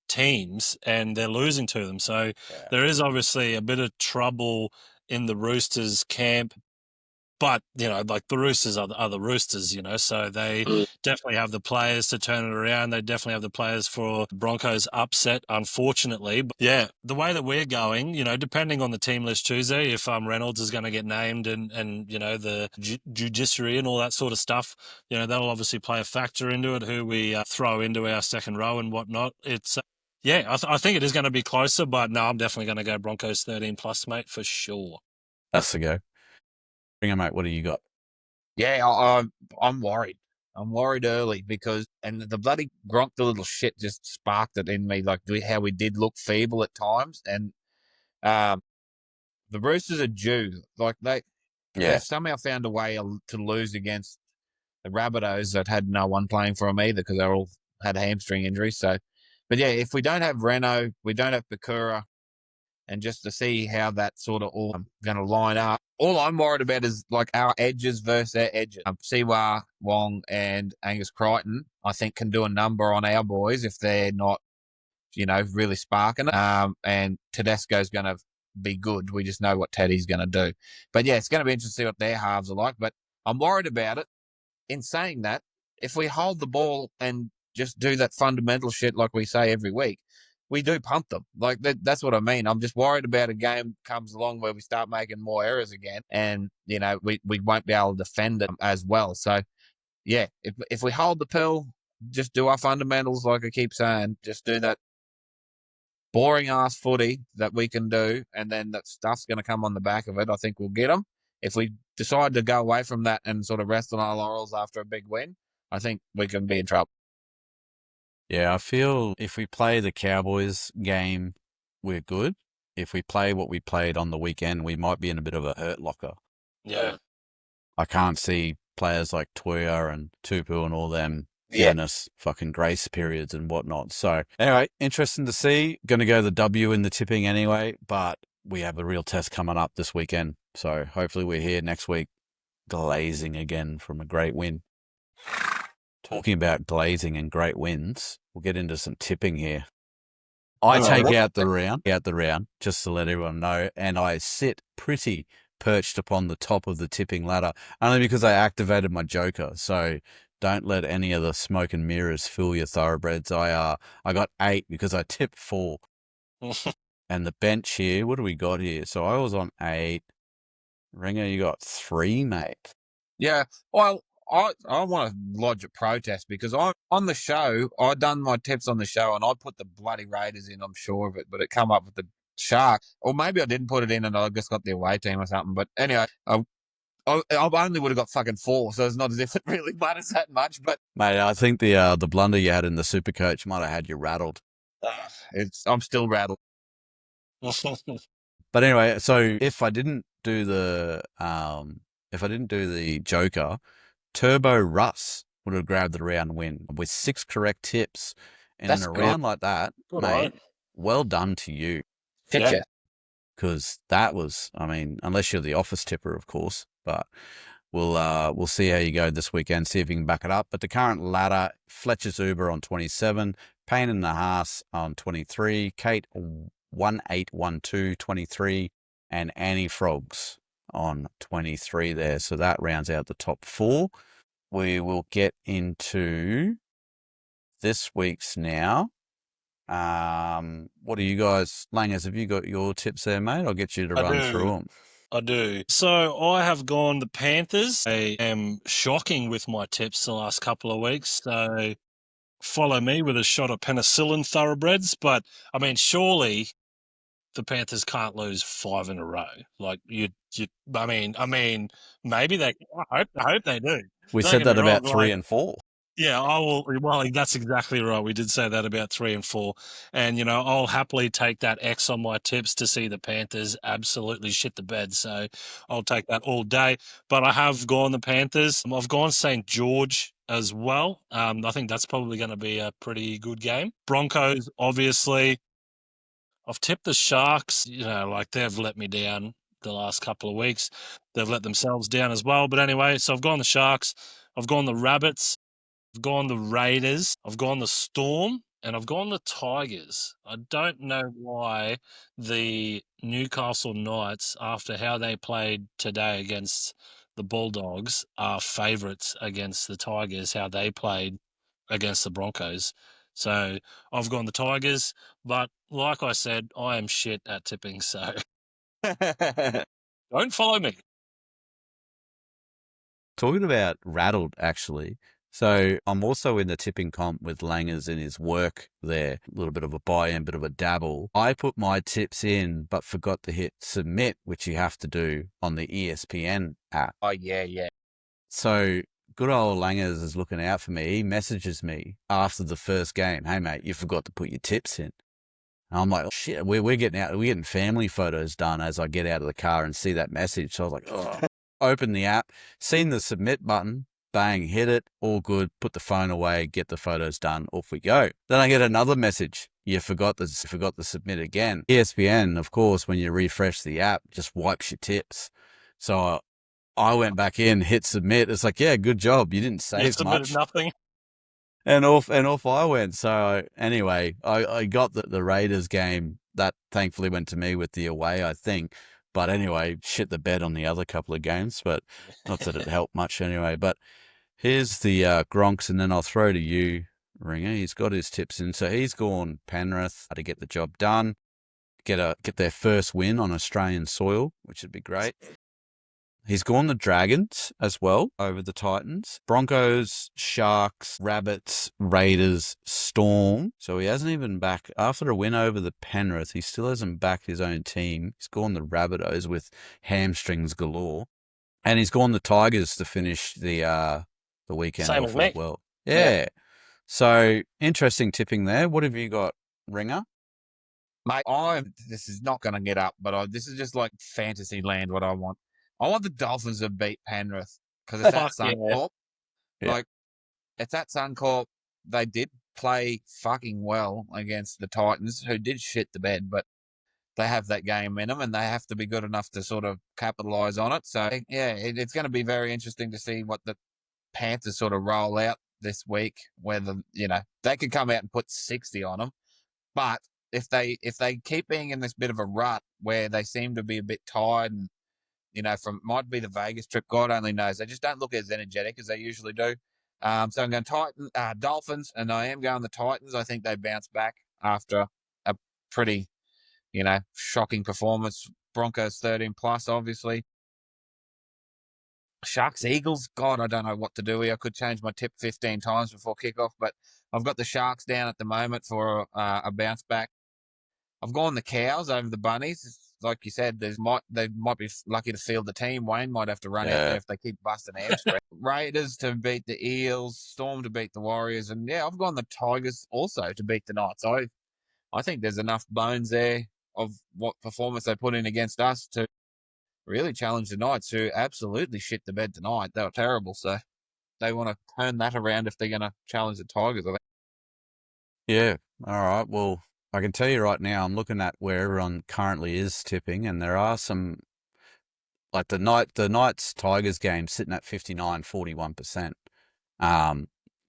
teams, and they're losing to them. So there is obviously a bit of trouble in the Roosters camp. But, like the Roosters are the Roosters, so they definitely have the players to turn it around. They definitely have the players for Broncos upset, unfortunately. But yeah, the way that we're going, depending on the team list Tuesday, if Reynolds is going to get named and the judiciary and all that sort of stuff, that'll obviously play a factor into it, who we throw into our second row and whatnot. It's, I think it is going to be closer, but no, I'm definitely going to go Broncos 13+, mate, for sure. That's the go. Ringer, mate, what do you got? Yeah, I'm worried. I'm worried early because, and the bloody Gronk, the little shit, just sparked it in me, like how we did look feeble at times. And the Roosters are due. Like they've somehow found a way to lose against the Rabbitohs that had no one playing for them either because they all had hamstring injuries. So, but yeah, if we don't have Reno, we don't have Bakura, and just to see how that sort of all going to line up. All I'm worried about is like our edges versus their edges. Siwa, Wong, and Angus Crichton, I think, can do a number on our boys if they're not, really sparking it. And Tedesco's going to be good. We just know what Teddy's going to do. But yeah, it's going to be interesting to see what their halves are like. But I'm worried about it. In saying that, if we hold the ball and just do that fundamental shit like we say every week, we do pump them. Like that's what I mean. I'm just worried about a game comes along where we start making more errors again, and we won't be able to defend it as well. So yeah, if we hold the pill, just do our fundamentals like I keep saying, just do that boring ass footy that we can do, and then that stuff's going to come on the back of it. I think we'll get them. If we decide to go away from that and sort of rest on our laurels after a big win, I think we can be in trouble. Yeah, I feel if we play the Cowboys game, we're good. If we play what we played on the weekend, we might be in a bit of a hurt locker. Yeah. I can't see players like Toya and Tupu and all them giving us fucking grace periods and whatnot. So anyway, interesting to see. Going to go the W in the tipping anyway, but we have a real test coming up this weekend. So hopefully we're here next week glazing again from a great win. Talking about glazing and great wins, we'll get into some tipping here. I take out the round, just to let everyone know, and I sit pretty perched upon the top of the tipping ladder, only because I activated my joker. So don't let any of the smoke and mirrors fool your thoroughbreds. I got 8 because I tipped 4. And the bench here, what do we got here? So I was on 8. Ringer, you got 3, mate. Yeah, well, I want to lodge a protest because I on the show, I done my tips on the show and I put the bloody Raiders in, I'm sure of it, but it come up with the Sharks. Or maybe I didn't put it in and I just got the away team or something. But anyway, I only would have got fucking 4, so it's not as if it really matters that much. But mate, I think the blunder you had in the super coach might have had you rattled. I'm still rattled. But anyway, so if I didn't do the joker, Turbo Russ would have grabbed the round win with 6 correct tips. And That's in a good. round like that, Good, mate, right? well done to you. Yeah. Because that was, I mean, unless you're the office tipper, of course, but we'll see how you go this weekend, see if you can back it up. But the current ladder, Fletcher's Uber on 27, Payne and the Haas on 23, Kate 1812 23, and Annie Frogs on 23 there. So that rounds out the top 4. We will get into this week's now. What do you guys, Langers, have you got your tips there, mate? I'll get you to run through them. I do. So I have gone the Panthers. I am shocking with my tips the last couple of weeks. So follow me with a shot of penicillin thoroughbreds. But I mean, surely the Panthers can't lose 5 in a row. Like I mean, maybe they. I hope they do. We Don't said get me that about wrong, 3 and 4. Yeah, I will. Well, that's exactly right. We did say that about 3 and 4, and I'll happily take that X on my tips to see the Panthers absolutely shit the bed. So I'll take that all day. But I have gone the Panthers. I've gone St. George as well. I think that's probably going to be a pretty good game. Broncos, obviously. I've tipped the Sharks. Like they've let me down the last couple of weeks. They've let themselves down as well. But anyway, so I've gone the Sharks. I've gone the Rabbits. I've gone the Raiders, I've gone the Storm, and I've gone the Tigers. I don't know why the Newcastle Knights, after how they played today against the Bulldogs, are favourites against the Tigers, how they played against the Broncos. So I've gone the Tigers, but like I said, I am shit at tipping, so don't follow me. Talking about rattled, actually. So I'm also in the tipping comp with Langers in his work there. A little bit of a buy-in, bit of a dabble. I put my tips in, but forgot to hit submit, which you have to do on the ESPN app. Oh, yeah. So good old Langers is looking out for me. He messages me after the first game. Hey, mate, you forgot to put your tips in. And I'm like, oh, shit, we're getting family photos done as I get out of the car and see that message. So I was like, oh. Open the app, seen the submit button, bang, hit it, all good, put the phone away, get the photos done, off we go. Then I get another message. You forgot to submit again. ESPN, of course, when you refresh the app, just wipes your tips. So I went back in, hit submit. It's like, yeah, good job. You didn't save You submitted much. nothing. And off I went. So anyway, I got the Raiders game. That thankfully went to me with the away, I think. But anyway, shit the bed on the other couple of games, but not that it helped much anyway. But here's the Gronks, and then I'll throw to you, Ringer. He's got his tips in. So he's gone Penrith to get the job done, get their first win on Australian soil, which would be great. He's gone the Dragons as well over the Titans. Broncos, Sharks, Rabbits, Raiders, Storm. So he hasn't even backed, after a win over the Penrith, he still hasn't backed his own team. He's gone the Rabbitohs with hamstrings galore. And he's gone the Tigers to finish the weekend Same off as me. as well. Yeah. So interesting tipping there. What have you got, Ringer? Mate, this is not going to get up, but this is just like fantasy land what I want. I want the Dolphins to beat Penrith because it's at Suncorp. Yeah. Like, it's at Suncorp. They did play fucking well against the Titans, who did shit the bed, but they have that game in them and they have to be good enough to sort of capitalise on it. So, yeah, it's going to be very interesting to see what the Panthers sort of roll out this week, whether, they could come out and put 60 on them. But if they keep being in this bit of a rut where they seem to be a bit tired and, might be the Vegas trip, God only knows. They just don't look as energetic as they usually do. So I'm going Dolphins, and I am going the Titans. I think they bounce back after a pretty, shocking performance. Broncos 13 plus, obviously. Sharks, Eagles, God, I don't know what to do here. I could change my tip 15 times before kickoff, but I've got the Sharks down at the moment for a bounce back. I've gone the Cows over the Bunnies. Like you said, they might be lucky to field the team. Wayne might have to run out there if they keep busting hamstring. Raiders to beat the Eels, Storm to beat the Warriors, and I've gone the Tigers also to beat the Knights. I think there's enough bones there of what performance they put in against us to really challenge the Knights, who absolutely shit the bed tonight. They were terrible, so they want to turn that around if they're going to challenge the Tigers, I think. Yeah. All right. Well, I can tell you right now, I'm looking at where everyone currently is tipping, and there are some, like the Knights Tigers game sitting at 59-41%.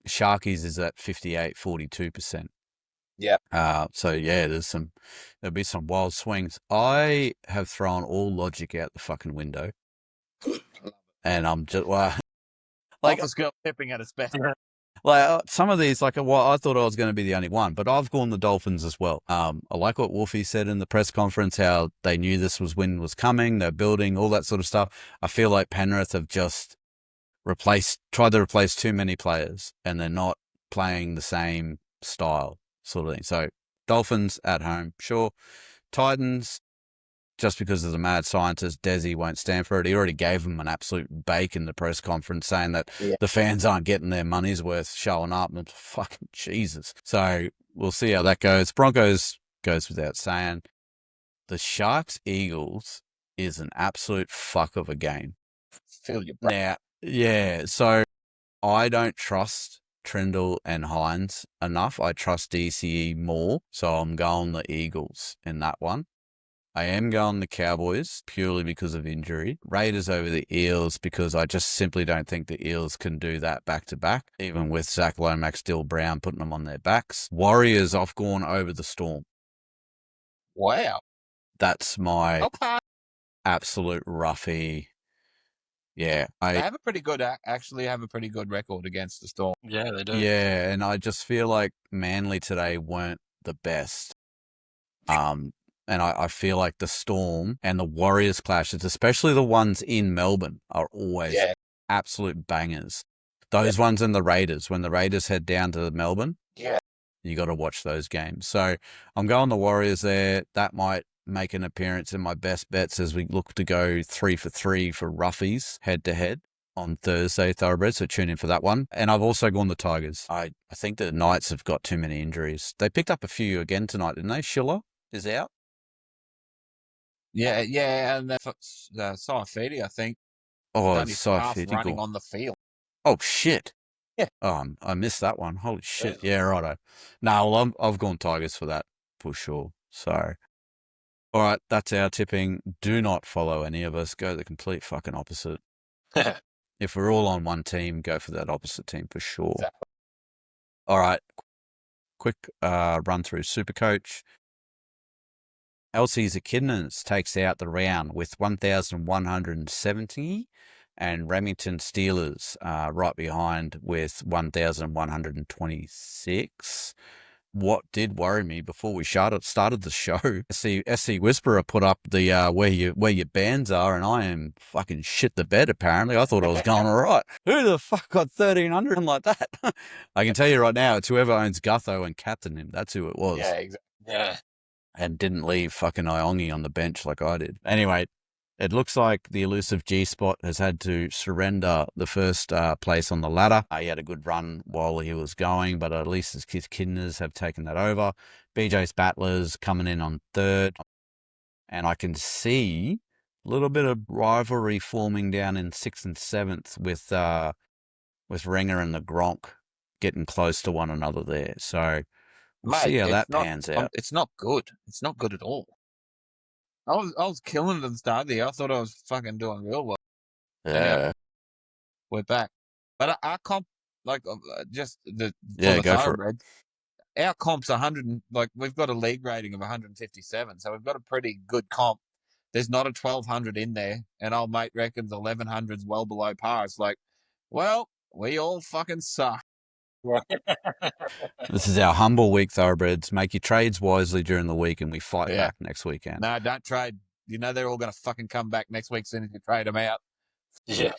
Sharkies is at 58-42%. Yeah. So yeah, there'll be some wild swings. I have thrown all logic out the fucking window, and I'm just like Office girl tipping at its best. some of these, well, I thought I was going to be the only one, but I've gone the Dolphins as well. I like what Wolfie said in the press conference, how they knew this win was coming, they're building, all that sort of stuff. I feel like Penrith have just tried to replace too many players, and they're not playing the same style sort of thing. So Dolphins at home, sure. Titans, just because of the mad scientist, Desi won't stand for it. He already gave them an absolute bake in the press conference, saying that the fans aren't getting their money's worth showing up. And fucking Jesus. So we'll see how that goes. Broncos goes without saying. The Sharks-Eagles is an absolute fuck of a game. Feel your Now, yeah, so I don't trust Trindle and Hines enough. I trust DCE more, so I'm going the Eagles in that one. I am going the Cowboys purely because of injury. Raiders over the Eels because I just simply don't think the Eels can do that back-to-back, even with Zach Lomax, Dill Brown putting them on their backs. Warriors, I've gone over the Storm. Wow. That's my Okay. absolute roughie. Yeah. They have a pretty good, actually have a pretty good record against the Storm. Yeah, they do. Yeah, and I just feel like Manly today weren't the best. And I feel like the Storm and the Warriors clashes, especially the ones in Melbourne, are always absolute bangers. Those ones and the Raiders, when the Raiders head down to Melbourne, you got to watch those games. So I'm going the Warriors there. That might make an appearance in my best bets as we look to go 3 for 3 for roughies head-to-head on Thursday, Thoroughbred, so tune in for that one. And I've also gone the Tigers. I think the Knights have got too many injuries. They picked up a few again tonight, didn't they? Schiller is out. Yeah, and Saifidi, I think. Oh, Done his half Saifidi running on the field. Oh, shit. Yeah. Oh, I missed that one. Holy shit. Yeah, righto. No, well, I've gone Tigers for that, for sure. So, all right, that's our tipping. Do not follow any of us. Go the complete fucking opposite. If we're all on one team, go for that opposite team for sure. Exactly. All right. Quick run through Supercoach. LC's Echidnas takes out the round with 1,170 and Remington Steelers right behind with 1,126. What did worry me before we started the show, SC Whisperer put up the where your bands are, and I am fucking shit the bed apparently. I thought I was going all right. Who the fuck got 1,300 like that? I can tell you right now, it's whoever owns Gutho and captain him. That's who it was. Yeah, exactly. Yeah. And didn't leave fucking Iongi on the bench like I did. Anyway, it looks like the elusive G-Spot has had to surrender the first place on the ladder. He had a good run while he was going, but at least his Kidners have taken that over. BJ's Battlers coming in on third. And I can see a little bit of rivalry forming down in 6th and 7th with Renger and the Gronk getting close to one another there. So we'll see how that pans out. It's not good. It's not good at all. I was killing it at the start of the year. I thought I was fucking doing real well. Yeah. Anyway, we're back. But our comp, like, just the go for it. Our comp's 100, we've got a league rating of 157, so we've got a pretty good comp. There's not a 1,200 in there, and old mate reckons 1,100's well below par. It's like, well, we all fucking suck. This is our humble week, Thoroughbreds. Make your trades wisely during the week, and we fight back next weekend. No, don't trade. You know they're all going to fucking come back next week as soon as you trade them out. Yeah.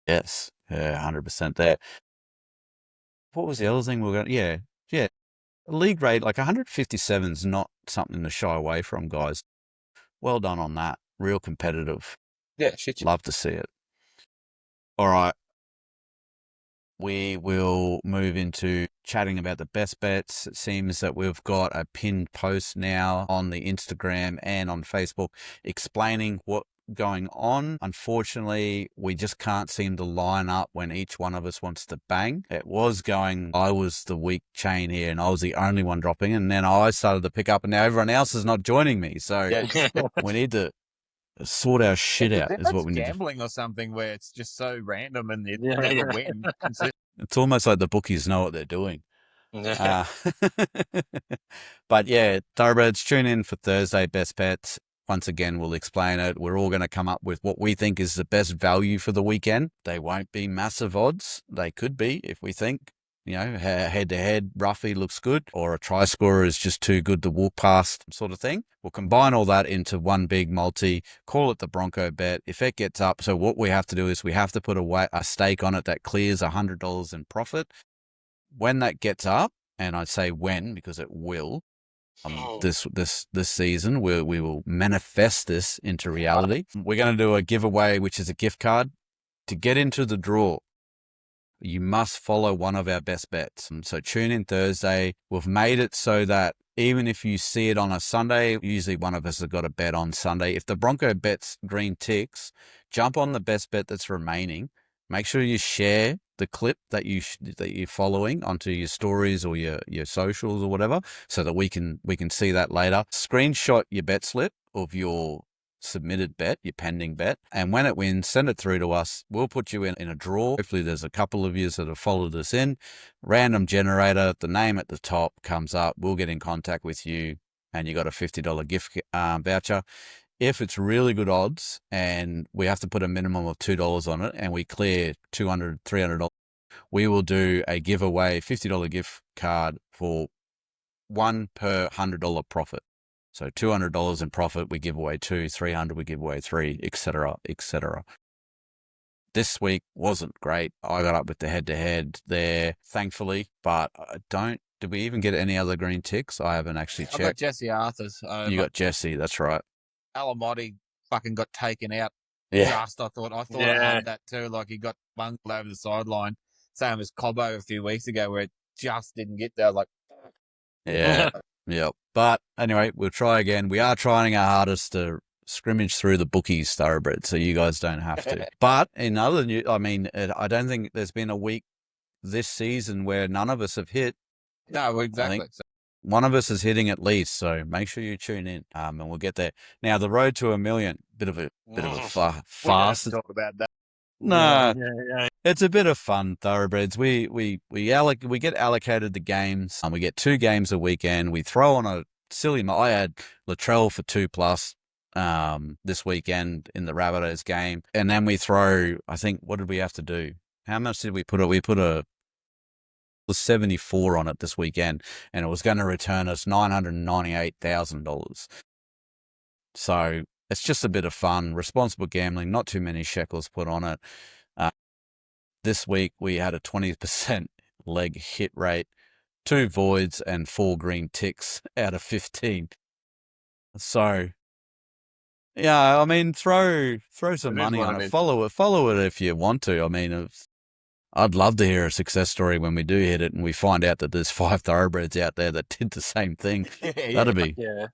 Yes. Yeah, 100% there. What was the other thing we were going to... Yeah. League rate, 157 is not something to shy away from, guys. Well done on that. Real competitive. Yeah, shit. Love to see it. All right. We will move into chatting about the best bets. It seems that we've got a pinned post now on the Instagram and on Facebook explaining what's going on. Unfortunately, we just can't seem to line up when each one of us wants to bang. It was going, I was the weak chain here and I was the only one dropping, and then I started to pick up and now everyone else is not joining me. So we need to sort our shit out is what we need. Gambling or something where it's just so random and you never win. It's almost like the bookies know what they're doing. But yeah, Thoroughbreds, tune in for Thursday best bets Once again, we'll explain it. We're all going to come up with what we think is the best value for the weekend. They won't be massive odds. They could be if we think, head-to-head roughly looks good, or a try scorer is just too good to walk past sort of thing. We'll combine all that into one big multi, call it the Bronco bet. If it gets up, so what we have to do is we have to put a stake on it that clears $100 in profit. When that gets up, and I say when because it will, this season, we will manifest this into reality. We're going to do a giveaway, which is a gift card. To get into the draw, you must follow one of our best bets. And so tune in Thursday. We've made it so that even if you see it on a Sunday, usually one of us has got a bet on Sunday. If the Bronco bets green ticks, jump on the best bet that's remaining. Make sure you share the clip that you're following onto your stories or your socials or whatever, so that we can see that later. Screenshot your bet slip of your submitted bet, your pending bet, and when it wins, send it through to us. We'll put you in a draw. Hopefully there's a couple of you that have followed us in. Random generator, the name at the top comes up. We'll get in contact with you, and you got a $50 gift voucher. If it's really good odds and we have to put a minimum of $2 on it and we clear $200, $300, we will do a giveaway $50 gift card for one per $100 profit. So $200 in profit, we give away two, $300, we give away three, etc., etc. This week wasn't great. I got up with the head-to-head there, thankfully, but did we even get any other green ticks? I haven't actually checked. I got Jesse Arthur's. You got Jesse, that's right. Alamotti fucking got taken out. Yeah. I thought I had that too. Like, he got bungled over the sideline. Same as Cobbo a few weeks ago, where it just didn't get there. Like, yeah. Yep. But anyway, we'll try again. We are trying our hardest to scrimmage through the bookies thoroughbred, so you guys don't have to. But in other news, I don't think there's been a week this season where none of us have hit. No, exactly. One of us is hitting at least, so make sure you tune in, and we'll get there. Now, the road to $1 million, bit of a fast. Talk about that. No, it's a bit of fun, thoroughbreds. We get allocated the games, and we get 2 games a weekend. We throw on a silly. I had Latrell for 2+ this weekend in the Rabbitohs game, and then we throw. I think, what did we have to do? How much did we put? We put a 74 on it this weekend, and it was going to return us $998,000. So it's just a bit of fun, responsible gambling, not too many shekels put on it. This week we had a 20% leg hit rate, 2 voids and 4 green ticks out of 15. So yeah, I mean, throw some money on it. Follow it if you want to. I mean, I'd love to hear a success story when we do hit it and we find out that there's 5 thoroughbreds out there that did the same thing. That'd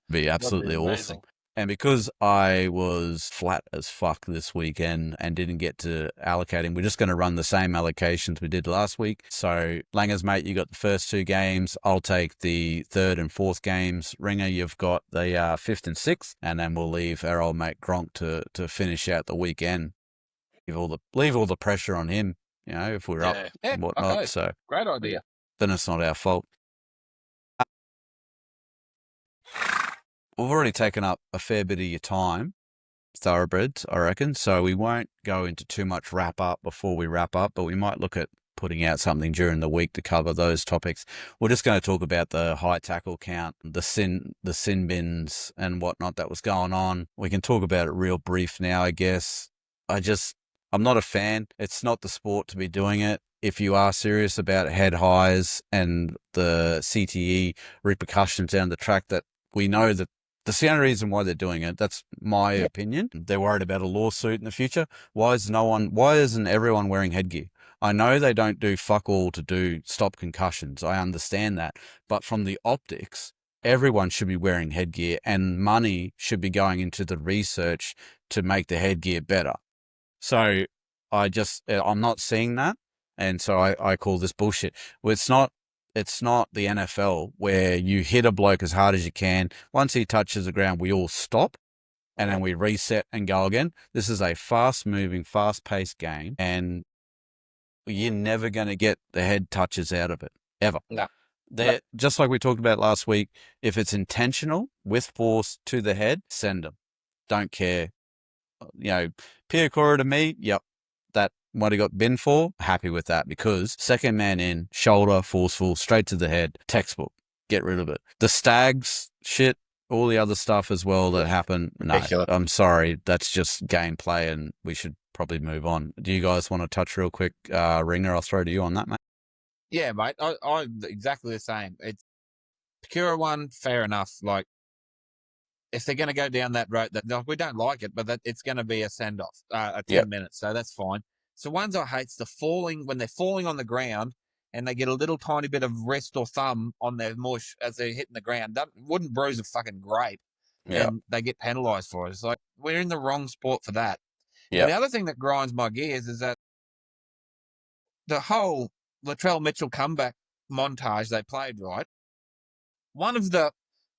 be absolutely awesome. And because I was flat as fuck this weekend and didn't get to allocating, we're just going to run the same allocations we did last week. So, Langers, mate, you got the first 2 games. I'll take the 3rd and 4th games. Ringer, you've got the 5th and 6th. And then we'll leave our old mate Gronk to finish out the weekend. Leave all the pressure on him. If we're up and whatnot. Okay. So great idea. Then it's not our fault. We've already taken up a fair bit of your time, thoroughbreds, I reckon. So we won't go into too much wrap up before we wrap up, but we might look at putting out something during the week to cover those topics. We're just going to talk about the high tackle count, the sin bins and whatnot that was going on. We can talk about it real brief now, I guess. I'm not a fan. It's not the sport to be doing it. If you are serious about head highs and the CTE repercussions down the track, that we know that that's the only reason why they're doing it. That's my opinion. They're worried about a lawsuit in the future. Why isn't everyone wearing headgear? I know they don't do fuck all to stop concussions. I understand that. But from the optics, everyone should be wearing headgear, and money should be going into the research to make the headgear better. So I'm not seeing that. And so I call this bullshit. Well, it's not the NFL where you hit a bloke as hard as you can. Once he touches the ground, we all stop and then we reset and go again. This is a fast-moving, fast-paced game, and you're never going to get the head touches out of it, ever. No. Just like we talked about last week, if it's intentional with force to the head, send them. don't care. Piakura to me, yep, that what he got binned for, happy with that, because second man in, shoulder, forceful, straight to the head, textbook. Get rid of it. The Stags shit, all the other stuff as well that happened. No, Ridiculous. I'm sorry. That's just gameplay and we should probably move on. Do you guys want to touch real quick, Ringer? I'll throw to you on that, mate. Yeah, mate. I'm exactly the same. It's Pecura one, fair enough. Like, if they're going to go down that road, we don't like it, but it's going to be a send off, a 10 minutes, so that's fine. So ones I hate's the falling when they're falling on the ground and they get a little tiny bit of wrist or thumb on their mush as they're hitting the ground. That wouldn't bruise a fucking grape, and they get penalised for it. It's like we're in the wrong sport for that. Yeah. And the other thing that grinds my gears is that the whole Latrell Mitchell comeback montage they played, right? One of the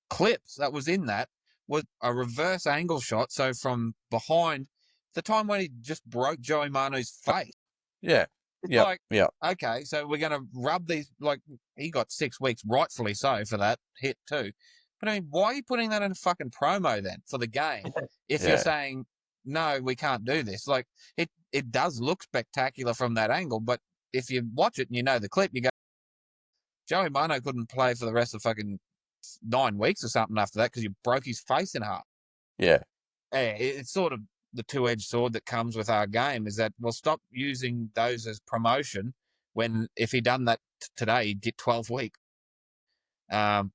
clips that was in that was a reverse angle shot. So from behind, the time when he just broke Joey Manu's face. Yeah. It's like, okay, so we're going to rub these, like, he got 6 weeks, rightfully so, for that hit too. But I mean, why are you putting that in a fucking promo then for the game if you're saying, no, we can't do this? Like, it does look spectacular from that angle, but if you watch it and you know the clip, you go, Joey Manu couldn't play for the rest of fucking 9 weeks or something after that because you broke his face in half. Yeah. It's sort of the two-edged sword that comes with our game is that we'll stop using those as promotion when if he done that today, he'd get 12 weeks. It's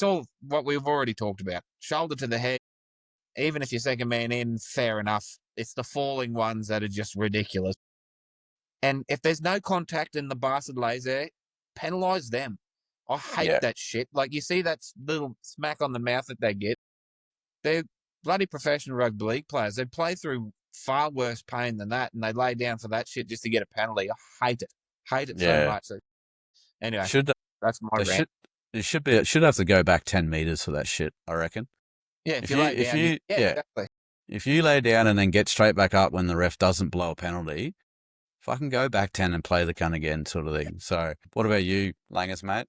all what we've already talked about. Shoulder to the head, even if you're second man in, fair enough. It's the falling ones that are just ridiculous. And if there's no contact and the bastard lays there, penalise them. I hate that shit. Like, you see that little smack on the mouth that they get. They're bloody professional rugby league players. They play through far worse pain than that, and they lay down for that shit just to get a penalty. I hate it. Hate it so much. So, anyway, that's my rant. It should have to go back 10 meters for that shit, I reckon. Yeah, if you lay down. Exactly. If you lay down and then get straight back up when the ref doesn't blow a penalty, fucking go back 10 and play the gun again, sort of thing. So, what about you, Langers, mate?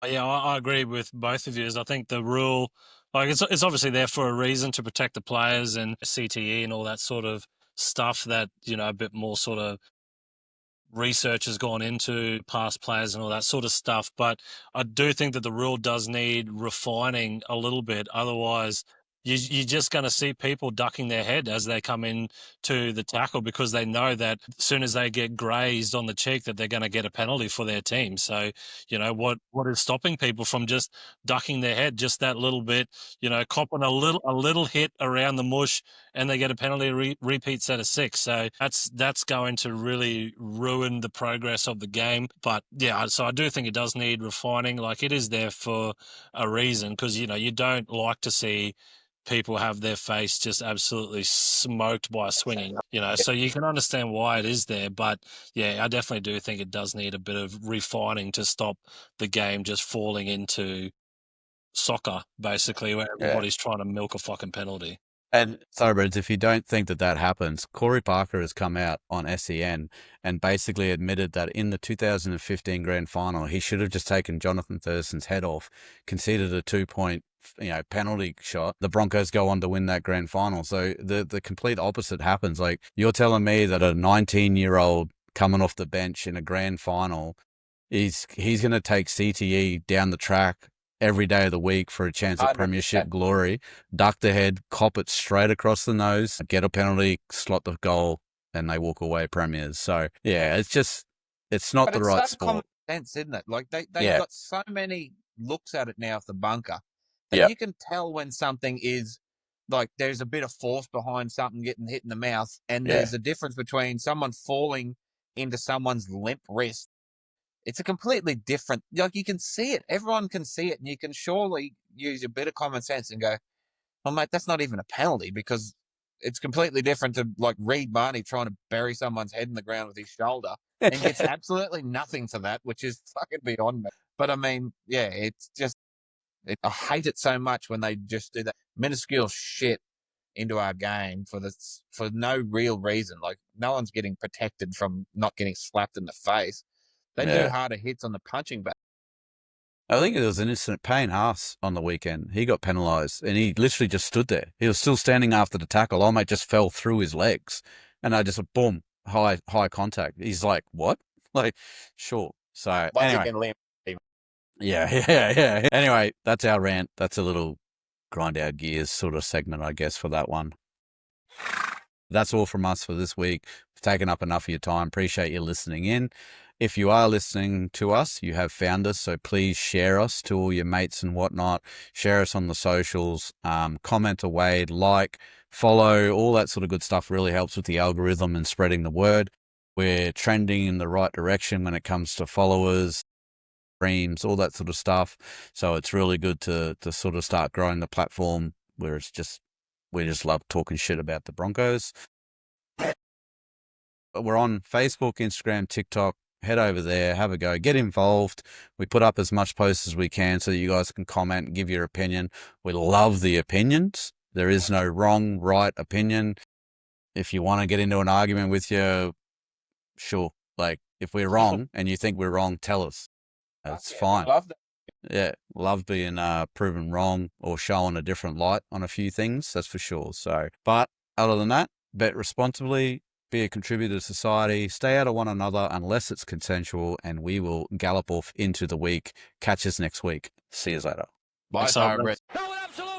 Yeah, I agree with both of you. I think the rule, like, it's obviously there for a reason to protect the players and CTE and all that sort of stuff that, a bit more sort of research has gone into past players and all that sort of stuff. But I do think that the rule does need refining a little bit. Otherwise, you're just going to see people ducking their head as they come in to the tackle because they know that as soon as they get grazed on the cheek that they're going to get a penalty for their team. So, what is stopping people from just ducking their head just that little bit, copping a little hit around the mush and they get a penalty repeat set of 6. So that's going to really ruin the progress of the game. But yeah, so I do think it does need refining. Like, it is there for a reason because, you don't like to see people have their face just absolutely smoked by swinging, so you can understand why it is there. But yeah, I definitely do think it does need a bit of refining to stop the game just falling into soccer, basically, where everybody's trying to milk a fucking penalty. And Thoroughbreds, if you don't think that happens, Corey Parker has come out on SEN and basically admitted that in the 2015 grand final, he should have just taken Jonathan Thurston's head off, conceded a 2-point penalty shot. The Broncos go on to win that grand final. So the complete opposite happens. Like, you're telling me that a 19-year-old coming off the bench in a grand final, he's going to take CTE down the track every day of the week for a chance at premiership glory, duck the head, cop it straight across the nose, get a penalty, slot the goal, and they walk away premiers. So yeah, it's not the right sport. Common sense, isn't it? Like they've got so many looks at it now off the bunker that you can tell when something is like there's a bit of force behind something getting hit in the mouth, and there's a difference between someone falling into someone's limp wrist. It's a completely different, like, you can see it. Everyone can see it, and you can surely use a bit of common sense and go, well, mate, that's not even a penalty because it's completely different to, like, Reed Marnie trying to bury someone's head in the ground with his shoulder and gets absolutely nothing for that, which is fucking beyond me. But, I mean, yeah, it's just, I hate it so much when they just do that minuscule shit into our game for no real reason. Like, no one's getting protected from not getting slapped in the face. They do harder hits on the punching bag. I think it was an incident. Payne Haas on the weekend. He got penalised and he literally just stood there. He was still standing after the tackle. Old mate just fell through his legs and I just, boom, high contact. He's like, what? Like, sure. So anyway. Yeah. Anyway, that's our rant. That's a little grind our gears sort of segment, I guess, for that one. That's all from us for this week. We've taken up enough of your time. Appreciate you listening in. If you are listening to us, you have found us, so please share us to all your mates and whatnot. Share us on the socials, comment away, like, follow, all that sort of good stuff really helps with the algorithm and spreading the word. We're trending in the right direction when it comes to followers, streams, all that sort of stuff. So it's really good to sort of start growing the platform where it's just, we just love talking shit about the Broncos. We're on Facebook, Instagram, TikTok. Head over there, have a go, get involved. We put up as much posts as we can so that you guys can comment and give your opinion. We love the opinions. There is no wrong, right opinion. If you want to get into an argument with you, sure. Like, if we're wrong and you think we're wrong, tell us. That's fine. I love that. Yeah, love being proven wrong or showing a different light on a few things, that's for sure. So, but other than that, bet responsibly, be a contributor to society, stay out of one another unless it's consensual, and we will gallop off into the week. Catch us next week. See you later. Bye, Thanks, Sarah Brett. No, absolutely.